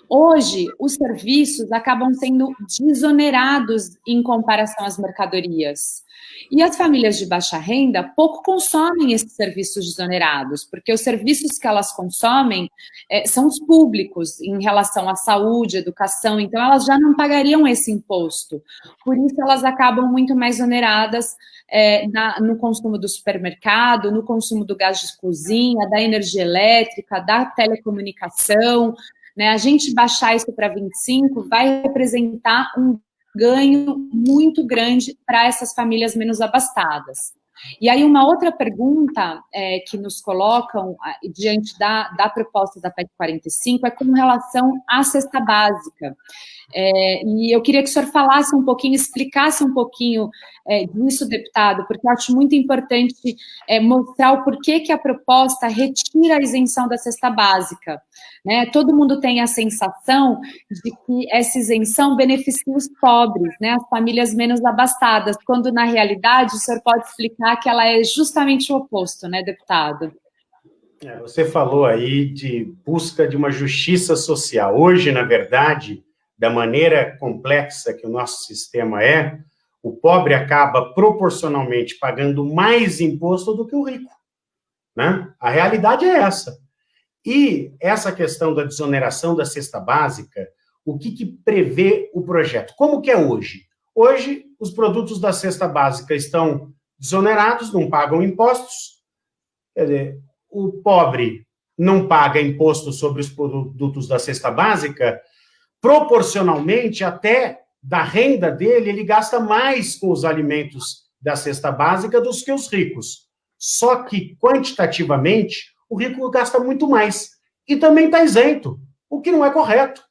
Hoje, os serviços acabam sendo desonerados em comparação às mercadorias. E as famílias de baixa renda pouco consomem esses serviços desonerados, porque os serviços que elas consomem são os públicos em relação à saúde, educação, então elas já não pagariam esse imposto. Por isso, elas acabam muito mais oneradas no consumo do supermercado, no consumo do gás de cozinha, da energia elétrica, da telecomunicação, né? A gente baixar isso para 25% vai representar um ganho muito grande para essas famílias menos abastadas. E aí, uma outra pergunta que nos colocam diante da proposta da PEC 45 é com relação à cesta básica. E eu queria que o senhor falasse um pouquinho, explicasse um pouquinho disso, deputado, porque eu acho muito importante mostrar o porquê que a proposta retira a isenção da cesta básica, né? Todo mundo tem a sensação de que essa isenção beneficia os pobres, né? As famílias menos abastadas, quando, na realidade, o senhor pode explicar que ela é justamente o oposto, né, deputado? Você falou aí de busca de uma justiça social. Hoje, na verdade, da maneira complexa que o nosso sistema o pobre acaba proporcionalmente pagando mais imposto do que o rico, né? A realidade é essa. E essa questão da desoneração da cesta básica, o que prevê o projeto? Como que é hoje? Hoje, os produtos da cesta básica estão desonerados, não pagam impostos. Quer dizer, o pobre não paga imposto sobre os produtos da cesta básica, proporcionalmente, até da renda dele, ele gasta mais com os alimentos da cesta básica do que os ricos. Só que, quantitativamente, o rico gasta muito mais. E também está isento, o que não é correto.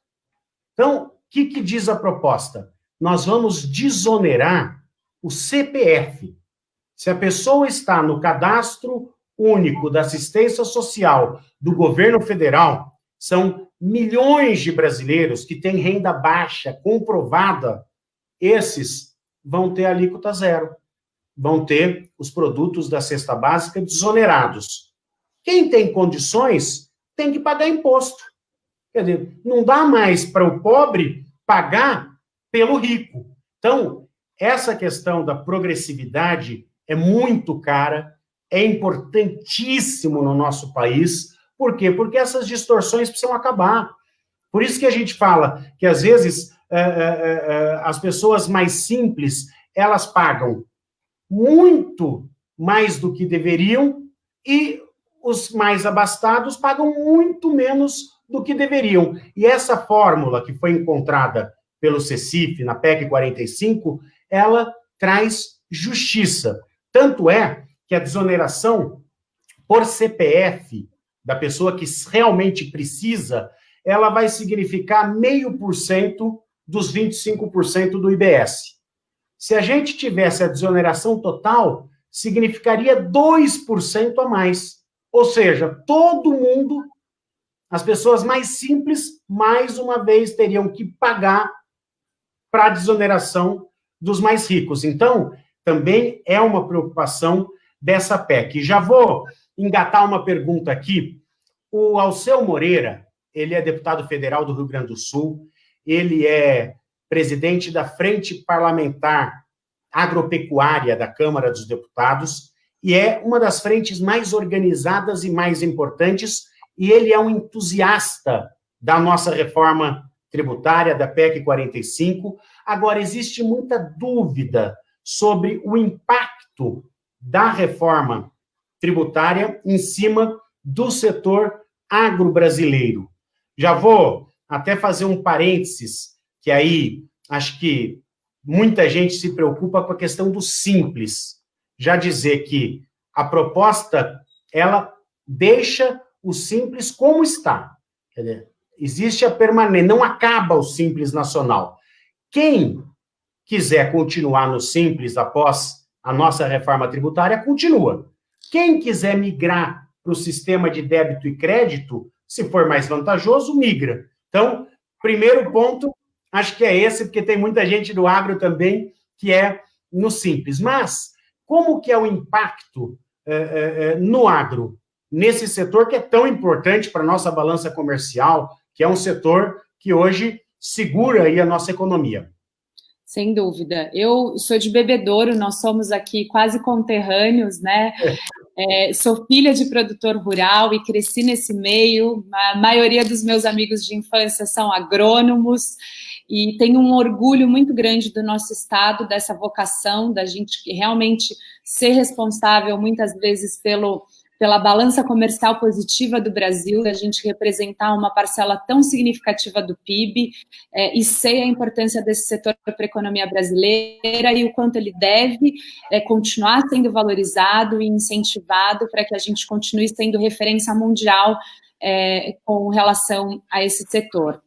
Então, o que diz a proposta? Nós vamos desonerar o CPF. Se a pessoa está no cadastro único da assistência social do governo federal, são milhões de brasileiros que têm renda baixa comprovada, esses vão ter alíquota zero, vão ter os produtos da cesta básica desonerados. Quem tem condições tem que pagar imposto. Quer dizer, não dá mais para o pobre pagar pelo rico. Então, essa questão da progressividade é muito cara, é importantíssimo no nosso país. Por quê? Porque essas distorções precisam acabar. Por isso que a gente fala que, às vezes, as pessoas mais simples, elas pagam muito mais do que deveriam e os mais abastados pagam muito menos do que deveriam. E essa fórmula que foi encontrada pelo CECIF na PEC 45, ela traz justiça. Tanto é que a desoneração por CPF da pessoa que realmente precisa, ela vai significar 0,5% dos 25% do IBS. Se a gente tivesse a desoneração total, significaria 2% a mais. Ou seja, todo mundo, as pessoas mais simples, mais uma vez teriam que pagar para a desoneração dos mais ricos. Então, também é uma preocupação dessa PEC. Já vou engatar uma pergunta aqui. O Alceu Moreira, ele é deputado federal do Rio Grande do Sul, ele é presidente da Frente Parlamentar Agropecuária da Câmara dos Deputados, e é uma das frentes mais organizadas e mais importantes, e ele é um entusiasta da nossa reforma tributária, da PEC 45. Agora, existe muita dúvida sobre o impacto da reforma tributária em cima do setor agro-brasileiro. Já vou até fazer um parênteses, que aí acho que muita gente se preocupa com a questão do simples. Já dizer que a proposta, ela deixa o simples como está. Quer dizer, existe a permanência, não acaba o simples nacional. Quem quiser continuar no simples após a nossa reforma tributária, continua. Quem quiser migrar para o sistema de débito e crédito, se for mais vantajoso, migra. Então, primeiro ponto, acho que é esse, porque tem muita gente do agro também que é no simples. Mas, como que é o impacto no agro, nesse setor que é tão importante para a nossa balança comercial, que é um setor que hoje segura aí a nossa economia? Sem dúvida. Eu sou de Bebedouro, nós somos aqui quase conterrâneos, né? Sou filha de produtor rural e cresci nesse meio. A maioria dos meus amigos de infância são agrônomos e tenho um orgulho muito grande do nosso estado, dessa vocação da gente realmente ser responsável muitas vezes pela balança comercial positiva do Brasil, da gente representar uma parcela tão significativa do PIB, e sei a importância desse setor para a economia brasileira e o quanto ele deve continuar sendo valorizado e incentivado para que a gente continue sendo referência mundial com relação a esse setor.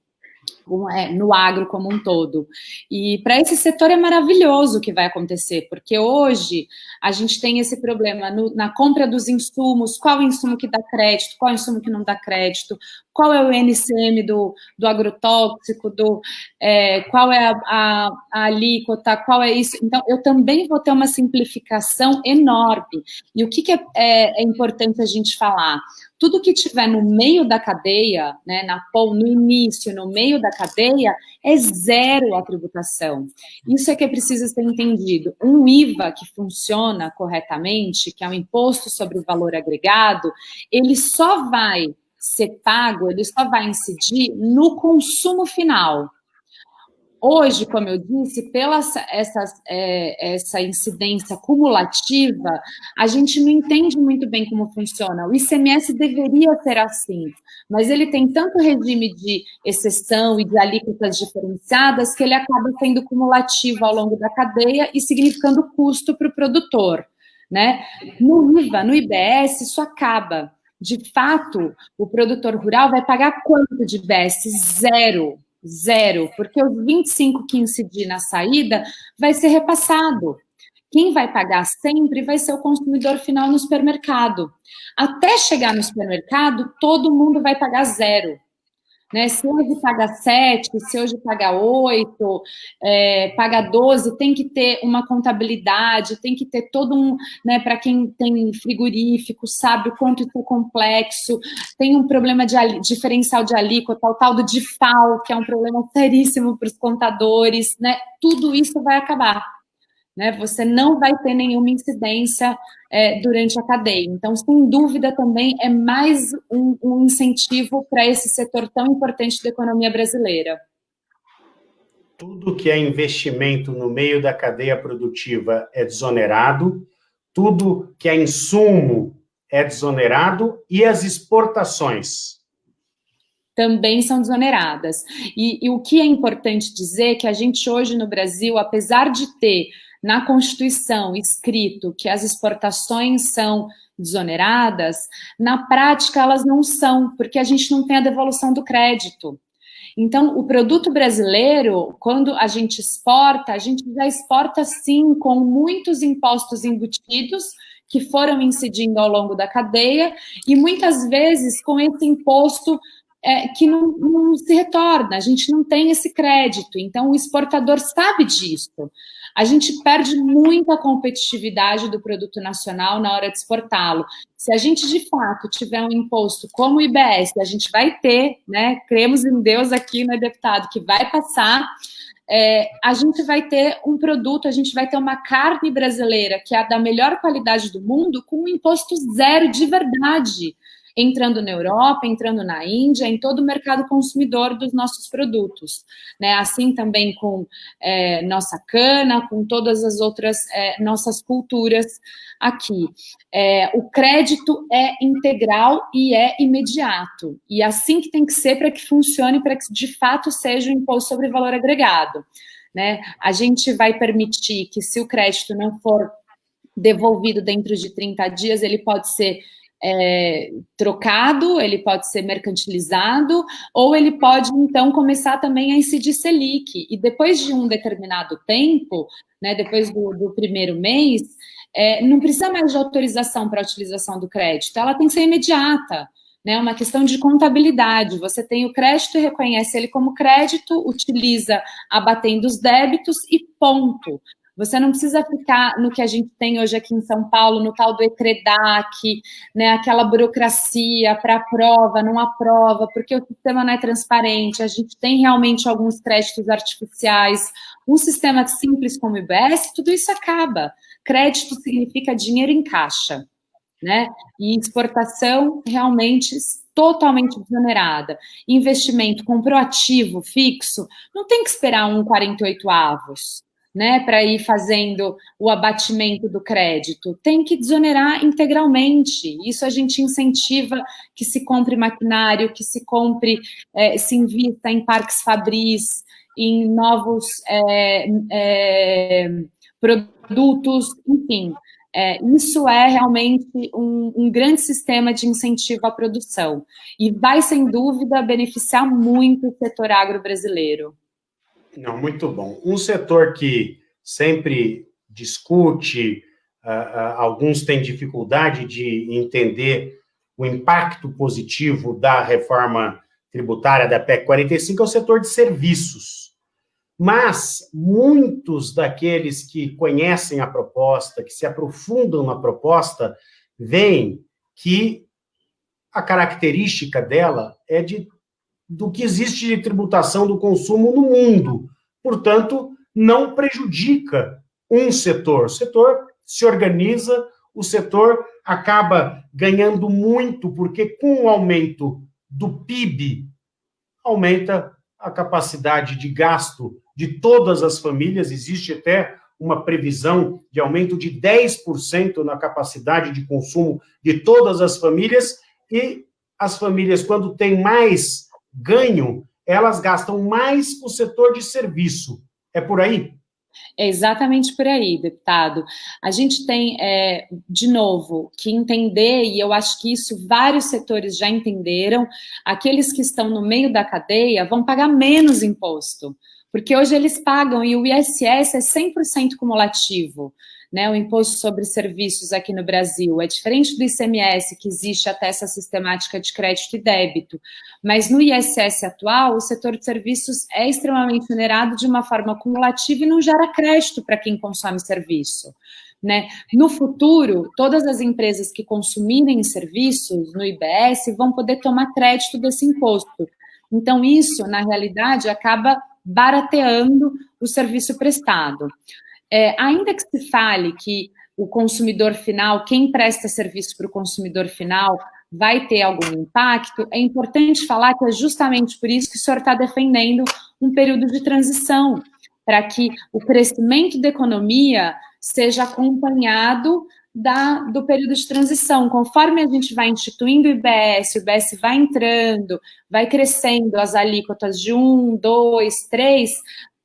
No agro como um todo. E para esse setor é maravilhoso o que vai acontecer, porque hoje a gente tem esse problema na compra dos insumos, qual o insumo que dá crédito, qual o insumo que não dá crédito, qual é o NCM do agrotóxico, qual é a alíquota, qual é isso. Então, eu também vou ter uma simplificação enorme. E o que é importante a gente falar? Tudo que tiver no meio da cadeia, né, no início, no meio da cadeia, é zero a tributação. Isso é que é preciso ser entendido. Um IVA que funciona corretamente, que é um imposto sobre o valor agregado, ele só vai ser pago, ele só vai incidir no consumo final. Hoje, como eu disse, pela essa incidência cumulativa, a gente não entende muito bem como funciona. O ICMS deveria ser assim, mas ele tem tanto regime de exceção e de alíquotas diferenciadas que ele acaba sendo cumulativo ao longo da cadeia e significando custo para o produtor, né? No IVA, no IBS, isso acaba. De fato, o produtor rural vai pagar quanto de IBS? Zero, porque os 25 que incidir na saída vai ser repassado. Quem vai pagar sempre vai ser o consumidor final no supermercado. Até chegar no supermercado, todo mundo vai pagar zero. Né? Se hoje paga 7, se hoje paga 8, paga 12, tem que ter uma contabilidade, tem que ter todo um, né, para quem tem frigorífico, sabe o quanto isso é complexo, tem um problema de diferencial de alíquota, o tal do DIFAL, que é um problema seríssimo para os contadores, né? Tudo isso vai acabar. Né? Você não vai ter nenhuma incidência durante a cadeia. Então, sem dúvida, também é mais um incentivo para esse setor tão importante da economia brasileira. Tudo que é investimento no meio da cadeia produtiva é desonerado, tudo que é insumo é desonerado e as exportações também são desoneradas. E o que é importante dizer é que a gente hoje no Brasil, apesar de ter na Constituição escrito que as exportações são desoneradas, na prática elas não são, porque a gente não tem a devolução do crédito. Então, o produto brasileiro, quando a gente já exporta, sim, com muitos impostos embutidos, que foram incidindo ao longo da cadeia, e muitas vezes com esse imposto que não se retorna, a gente não tem esse crédito, então o exportador sabe disso. A gente perde muita competitividade do produto nacional na hora de exportá-lo. Se a gente, de fato, tiver um imposto como o IBS, a gente vai ter, né, cremos em Deus aqui, né, deputado, que vai passar, a gente vai ter um produto, a gente vai ter uma carne brasileira que é a da melhor qualidade do mundo, com um imposto zero de verdade, entrando na Europa, entrando na Índia, em todo o mercado consumidor dos nossos produtos, né? Assim também com nossa cana, com todas as outras nossas culturas aqui. O crédito é integral e é imediato, e assim que tem que ser para que funcione, para que de fato seja um imposto sobre valor agregado, né? A gente vai permitir que, se o crédito não for devolvido dentro de 30 dias, ele pode ser trocado, ele pode ser mercantilizado, ou ele pode, então, começar também a incidir Selic. E depois de um determinado tempo, né, depois do primeiro mês, não precisa mais de autorização para a utilização do crédito, ela tem que ser imediata, né, uma questão de contabilidade. Você tem o crédito e reconhece ele como crédito, utiliza abatendo os débitos e ponto. Você não precisa ficar no que a gente tem hoje aqui em São Paulo, no tal do ECREDAC, né, aquela burocracia para aprova, não aprova, porque o sistema não é transparente, a gente tem realmente alguns créditos artificiais, um sistema simples como o IBS, tudo isso acaba. Crédito significa dinheiro em caixa, né? E exportação realmente totalmente desonerada. Investimento, comprou ativo fixo, não tem que esperar 1,48 avos, né, para ir fazendo o abatimento do crédito, tem que desonerar integralmente. Isso a gente incentiva que se compre maquinário, que se compre, se invista em parques fabris, em novos produtos, enfim. Isso é realmente um grande sistema de incentivo à produção e vai, sem dúvida, beneficiar muito o setor agro brasileiro. Não, muito bom. Um setor que sempre discute, alguns têm dificuldade de entender o impacto positivo da reforma tributária da PEC 45, é o setor de serviços. Mas muitos daqueles que conhecem a proposta, que se aprofundam na proposta, veem que a característica dela é do que existe de tributação do consumo no mundo. Portanto, não prejudica um setor. O setor se organiza, o setor acaba ganhando muito, porque com o aumento do PIB, aumenta a capacidade de gasto de todas as famílias. Existe até uma previsão de aumento de 10% na capacidade de consumo de todas as famílias, e as famílias, quando têm mais ganho, elas gastam mais com o setor de serviço. É por aí? É exatamente por aí, deputado. A gente tem, de novo, que entender, e eu acho que isso vários setores já entenderam, aqueles que estão no meio da cadeia vão pagar menos imposto, porque hoje eles pagam, e o ISS é 100% cumulativo, né, o imposto sobre serviços aqui no Brasil. É diferente do ICMS, que existe até essa sistemática de crédito e débito, mas no ISS atual, o setor de serviços é extremamente onerado de uma forma cumulativa e não gera crédito para quem consome serviço, né? No futuro, todas as empresas que consumirem serviços no IBS vão poder tomar crédito desse imposto. Então, isso, na realidade, acaba barateando o serviço prestado. Ainda que se fale que o consumidor final, quem presta serviço para o consumidor final, vai ter algum impacto, é importante falar que é justamente por isso que o senhor está defendendo um período de transição, para que o crescimento da economia seja acompanhado do período de transição. Conforme a gente vai instituindo o IBS vai entrando, vai crescendo as alíquotas de 1, 2, 3,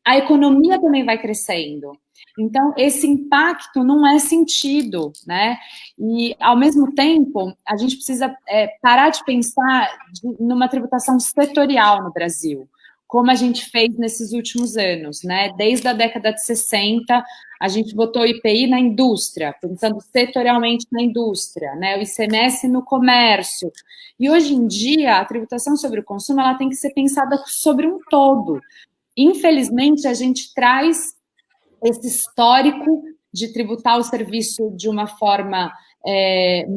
a economia também vai crescendo. Então, esse impacto não é sentido, né? E, ao mesmo tempo, a gente precisa parar de pensar numa tributação setorial no Brasil. como a gente fez nesses últimos anos, né? Desde a década de 60, a gente botou o IPI na indústria, pensando setorialmente na indústria, né? O ICMS no comércio. E hoje em dia, a tributação sobre o consumo, ela tem que ser pensada sobre um todo. Infelizmente, a gente traz esse histórico de tributar o serviço de uma forma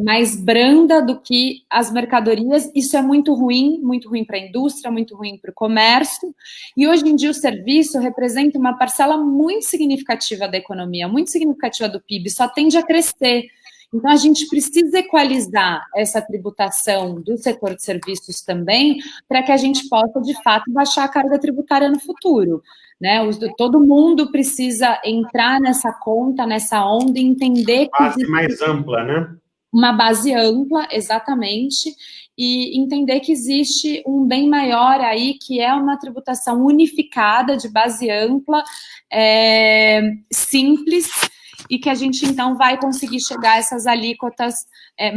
mais branda do que as mercadorias. Isso é muito ruim para a indústria, muito ruim para o comércio, e hoje em dia o serviço representa uma parcela muito significativa da economia, muito significativa do PIB, só tende a crescer. Então, a gente precisa equalizar essa tributação do setor de serviços também, para que a gente possa, de fato, baixar a carga tributária no futuro. Né? Todo mundo precisa entrar nessa conta, nessa onda, e entender que base mais ampla, né? Uma base ampla, exatamente, e entender que existe um bem maior aí, que é uma tributação unificada, de base ampla, simples, e que a gente, então, vai conseguir chegar a essas alíquotas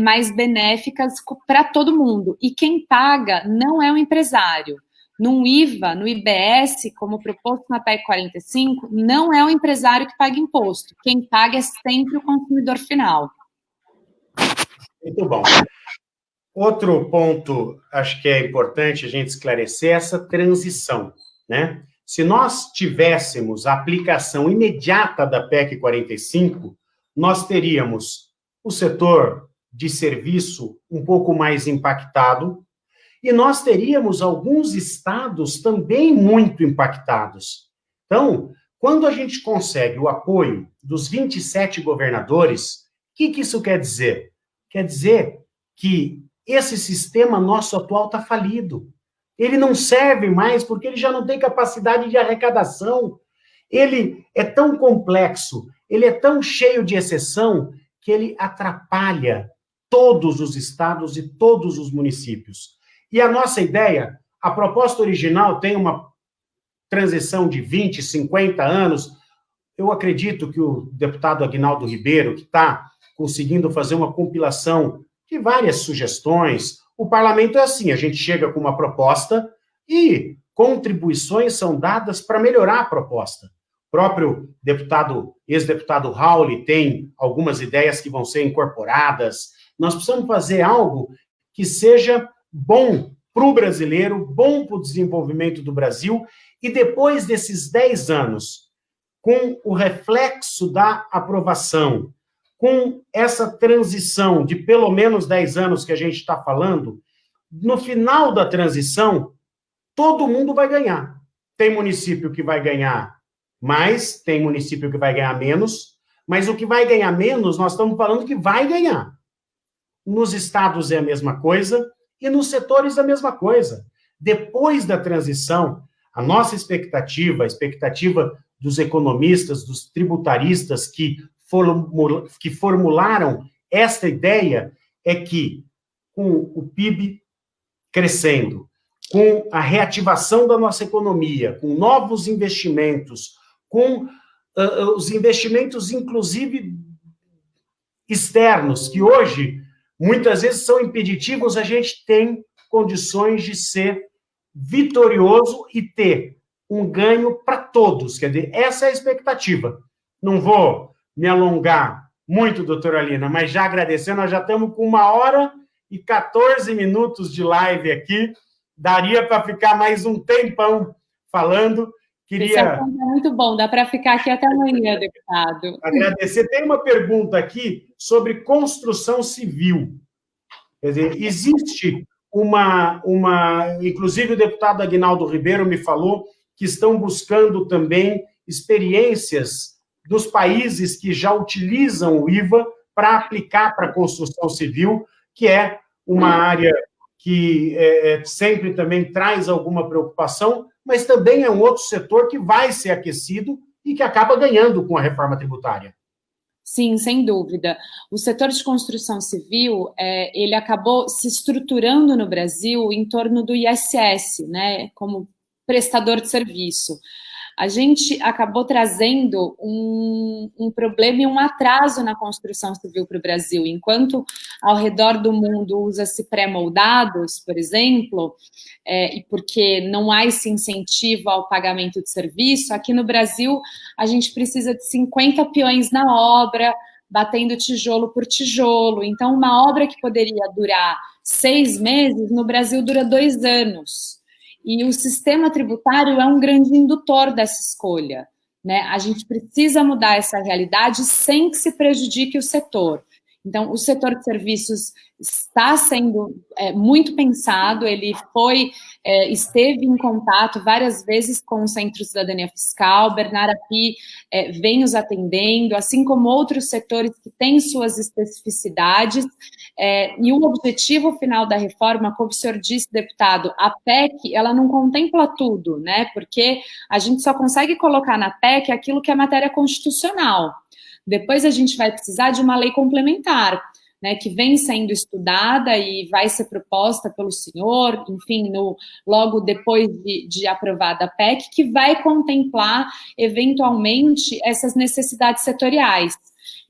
mais benéficas para todo mundo. E quem paga não é o empresário. No IVA, no IBS, como proposto na PEC 45, não é o empresário que paga imposto. Quem paga é sempre o consumidor final. Muito bom. Outro ponto, acho que é importante a gente esclarecer, essa transição, né? Se nós tivéssemos a aplicação imediata da PEC 45, nós teríamos o setor de serviço um pouco mais impactado, e nós teríamos alguns estados também muito impactados. Então, quando a gente consegue o apoio dos 27 governadores, o que isso quer dizer? Quer dizer que esse sistema nosso atual está falido. Ele não serve mais porque ele já não tem capacidade de arrecadação. Ele é tão complexo, ele é tão cheio de exceção, que ele atrapalha todos os estados e todos os municípios. E a nossa ideia, a proposta original tem uma transição de 20, 50 anos. Eu acredito que o deputado Aguinaldo Ribeiro, que está conseguindo fazer uma compilação de várias sugestões, o parlamento é assim, a gente chega com uma proposta e contribuições são dadas para melhorar a proposta. O próprio ex-deputado Rauli tem algumas ideias que vão ser incorporadas. Nós precisamos fazer algo que seja bom para o brasileiro, bom para o desenvolvimento do Brasil, e depois desses 10 anos, com o reflexo da aprovação, com essa transição de pelo menos 10 anos que a gente está falando, no final da transição, todo mundo vai ganhar. Tem município que vai ganhar mais, tem município que vai ganhar menos, mas o que vai ganhar menos, nós estamos falando que vai ganhar. Nos estados é a mesma coisa, e nos setores a mesma coisa. Depois da transição, a nossa expectativa, a expectativa dos economistas, dos tributaristas que formularam esta ideia, é que com o PIB crescendo, com a reativação da nossa economia, com novos investimentos, com os investimentos, inclusive, externos, que hoje muitas vezes são impeditivos, a gente tem condições de ser vitorioso e ter um ganho para todos. Quer dizer, essa é a expectativa. Não vou me alongar muito, doutora Alina, mas já agradecendo, nós já estamos com 1h14 de live aqui, daria para ficar mais um tempão falando. Queria... Isso é muito bom, dá para ficar aqui até amanhã, deputado. Agradecer. Tem uma pergunta aqui sobre construção civil. Quer dizer, existe inclusive o deputado Aguinaldo Ribeiro me falou que estão buscando também experiências dos países que já utilizam o IVA para aplicar para a construção civil, que é uma área que sempre também traz alguma preocupação, mas também é um outro setor que vai ser aquecido e que acaba ganhando com a reforma tributária. Sim, sem dúvida. O setor de construção civil, ele acabou se estruturando no Brasil em torno do ISS, né, como prestador de serviço. a gente acabou trazendo um problema e um atraso na construção civil para o Brasil. Enquanto ao redor do mundo usa-se pré-moldados, por exemplo, e porque não há esse incentivo ao pagamento de serviço, aqui no Brasil a gente precisa de 50 peões na obra, batendo tijolo por tijolo. Então, uma obra que poderia durar 6 meses, no Brasil dura 2 anos. E o sistema tributário é um grande indutor dessa escolha, né? A gente precisa mudar essa realidade sem que se prejudique o setor. Então, o setor de serviços está sendo muito pensado, ele esteve em contato várias vezes com o Centro de Cidadania Fiscal, Bernard Api vem nos atendendo, assim como outros setores que têm suas especificidades, e o objetivo final da reforma, como o senhor disse, deputado, a PEC, ela não contempla tudo, né? Porque a gente só consegue colocar na PEC aquilo que é matéria constitucional. Depois a gente vai precisar de uma lei complementar, né, que vem sendo estudada e vai ser proposta pelo senhor, enfim, logo depois de aprovada a PEC, que vai contemplar, eventualmente, essas necessidades setoriais.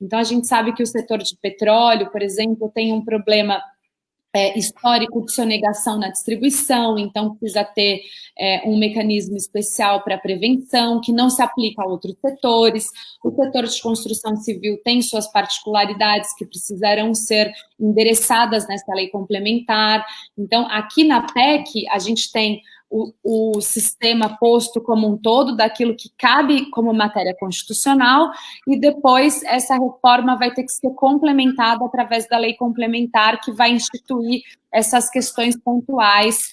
Então, a gente sabe que o setor de petróleo, por exemplo, tem um problema histórico de sonegação na distribuição, então precisa ter um mecanismo especial para prevenção, que não se aplica a outros setores. O setor de construção civil tem suas particularidades que precisarão ser endereçadas nessa lei complementar. Então, aqui na PEC, a gente tem o sistema posto como um todo, daquilo que cabe como matéria constitucional, e depois essa reforma vai ter que ser complementada através da lei complementar, que vai instituir essas questões pontuais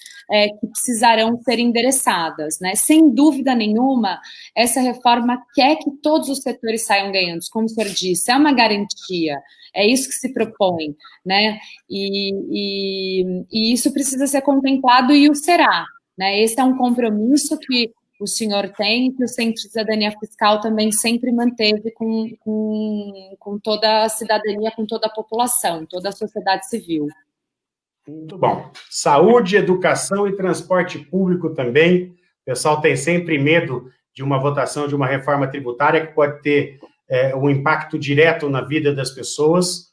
que precisarão ser endereçadas, né? Sem dúvida nenhuma, essa reforma quer que todos os setores saiam ganhando, como o senhor disse, é uma garantia, é isso que se propõe, né? E isso precisa ser contemplado e o será. Né? Esse é um compromisso que o senhor tem e que o Centro de Cidadania Fiscal também sempre manteve com toda a cidadania, com toda a população, toda a sociedade civil. Muito bom. Saúde, educação e transporte público também. O pessoal tem sempre medo de uma votação de uma reforma tributária que pode ter um impacto direto na vida das pessoas.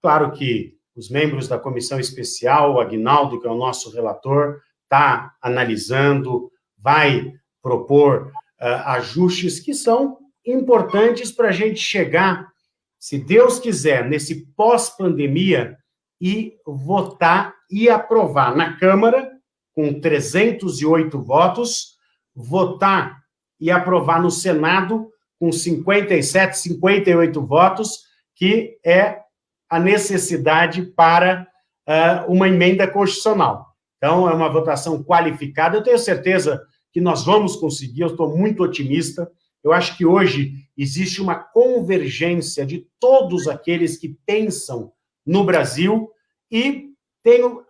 Claro que os membros da comissão especial, o Aguinaldo, que é o nosso relator, está analisando, vai propor ajustes que são importantes para a gente chegar, se Deus quiser, nesse pós-pandemia, e votar e aprovar na Câmara, com 308 votos, votar e aprovar no Senado, com 57, 58 votos, que é a necessidade para uma emenda constitucional. Então, é uma votação qualificada. Eu tenho certeza que nós vamos conseguir, eu estou muito otimista. Eu acho que hoje existe uma convergência de todos aqueles que pensam no Brasil e tenho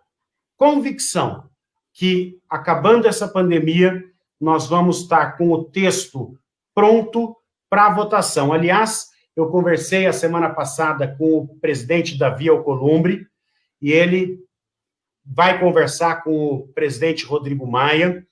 convicção que, acabando essa pandemia, nós vamos estar com o texto pronto para a votação. Aliás, eu conversei a semana passada com o presidente Davi Alcolumbre e ele vai conversar com o presidente Rodrigo Maia,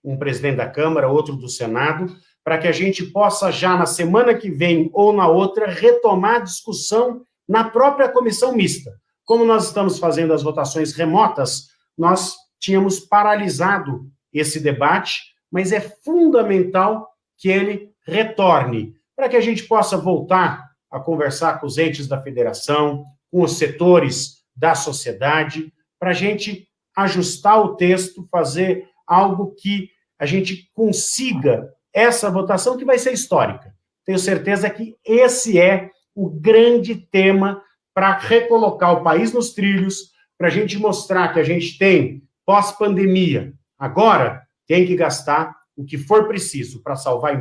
um presidente da Câmara, outro do Senado, para que a gente possa já na semana que vem ou na outra retomar a discussão na própria comissão mista. Como nós estamos fazendo as votações remotas, nós tínhamos paralisado esse debate, mas é fundamental que ele retorne, para que a gente possa voltar a conversar com os entes da federação, com os setores da sociedade, para a gente ajustar o texto, fazer algo que a gente consiga essa votação que vai ser histórica. Tenho certeza que esse é o grande tema para recolocar o país nos trilhos, para a gente mostrar que a gente tem pós-pandemia. Agora, tem que gastar o que for preciso para salvar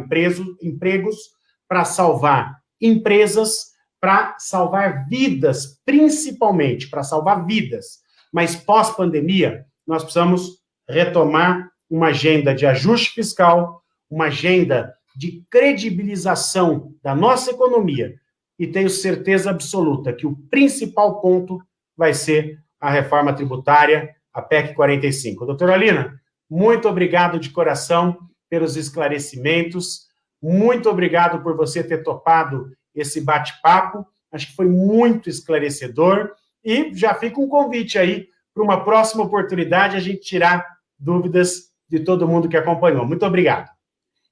empregos, para salvar empresas, para salvar vidas, principalmente, para salvar vidas. Mas pós-pandemia, nós precisamos retomar uma agenda de ajuste fiscal, uma agenda de credibilização da nossa economia, e tenho certeza absoluta que o principal ponto vai ser a reforma tributária, a PEC 45. Doutora Alina, muito obrigado de coração pelos esclarecimentos. Muito obrigado por você ter topado esse bate-papo. Acho que foi muito esclarecedor. E já fica um convite aí para uma próxima oportunidade a gente tirar dúvidas de todo mundo que acompanhou. Muito obrigado.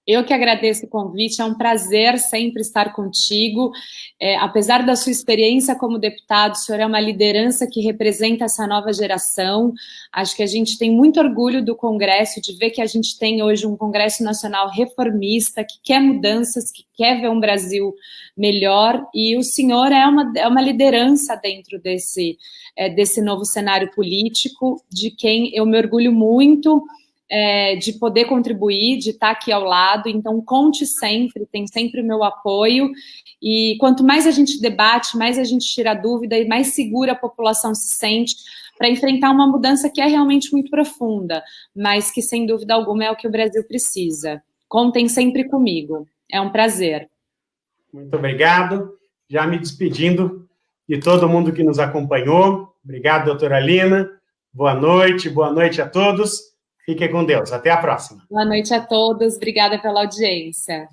Eu que agradeço o convite, é um prazer sempre estar contigo. Apesar da sua experiência como deputado, o senhor é uma liderança que representa essa nova geração. Acho que a gente tem muito orgulho do Congresso, de ver que a gente tem hoje um Congresso Nacional reformista, que quer mudanças, que quer ver um Brasil melhor, e o senhor é uma liderança dentro desse novo cenário político, de quem eu me orgulho muito, de poder contribuir, de estar aqui ao lado. Então conte sempre, tem sempre o meu apoio, e quanto mais a gente debate, mais a gente tira dúvida e mais segura a população se sente para enfrentar uma mudança que é realmente muito profunda, mas que sem dúvida alguma é o que o Brasil precisa. Contem sempre comigo, é um prazer. Muito obrigado, já me despedindo de todo mundo que nos acompanhou. Obrigado, doutora Lina, boa noite a todos. Fiquem com Deus. Até a próxima. Boa noite a todos. Obrigada pela audiência.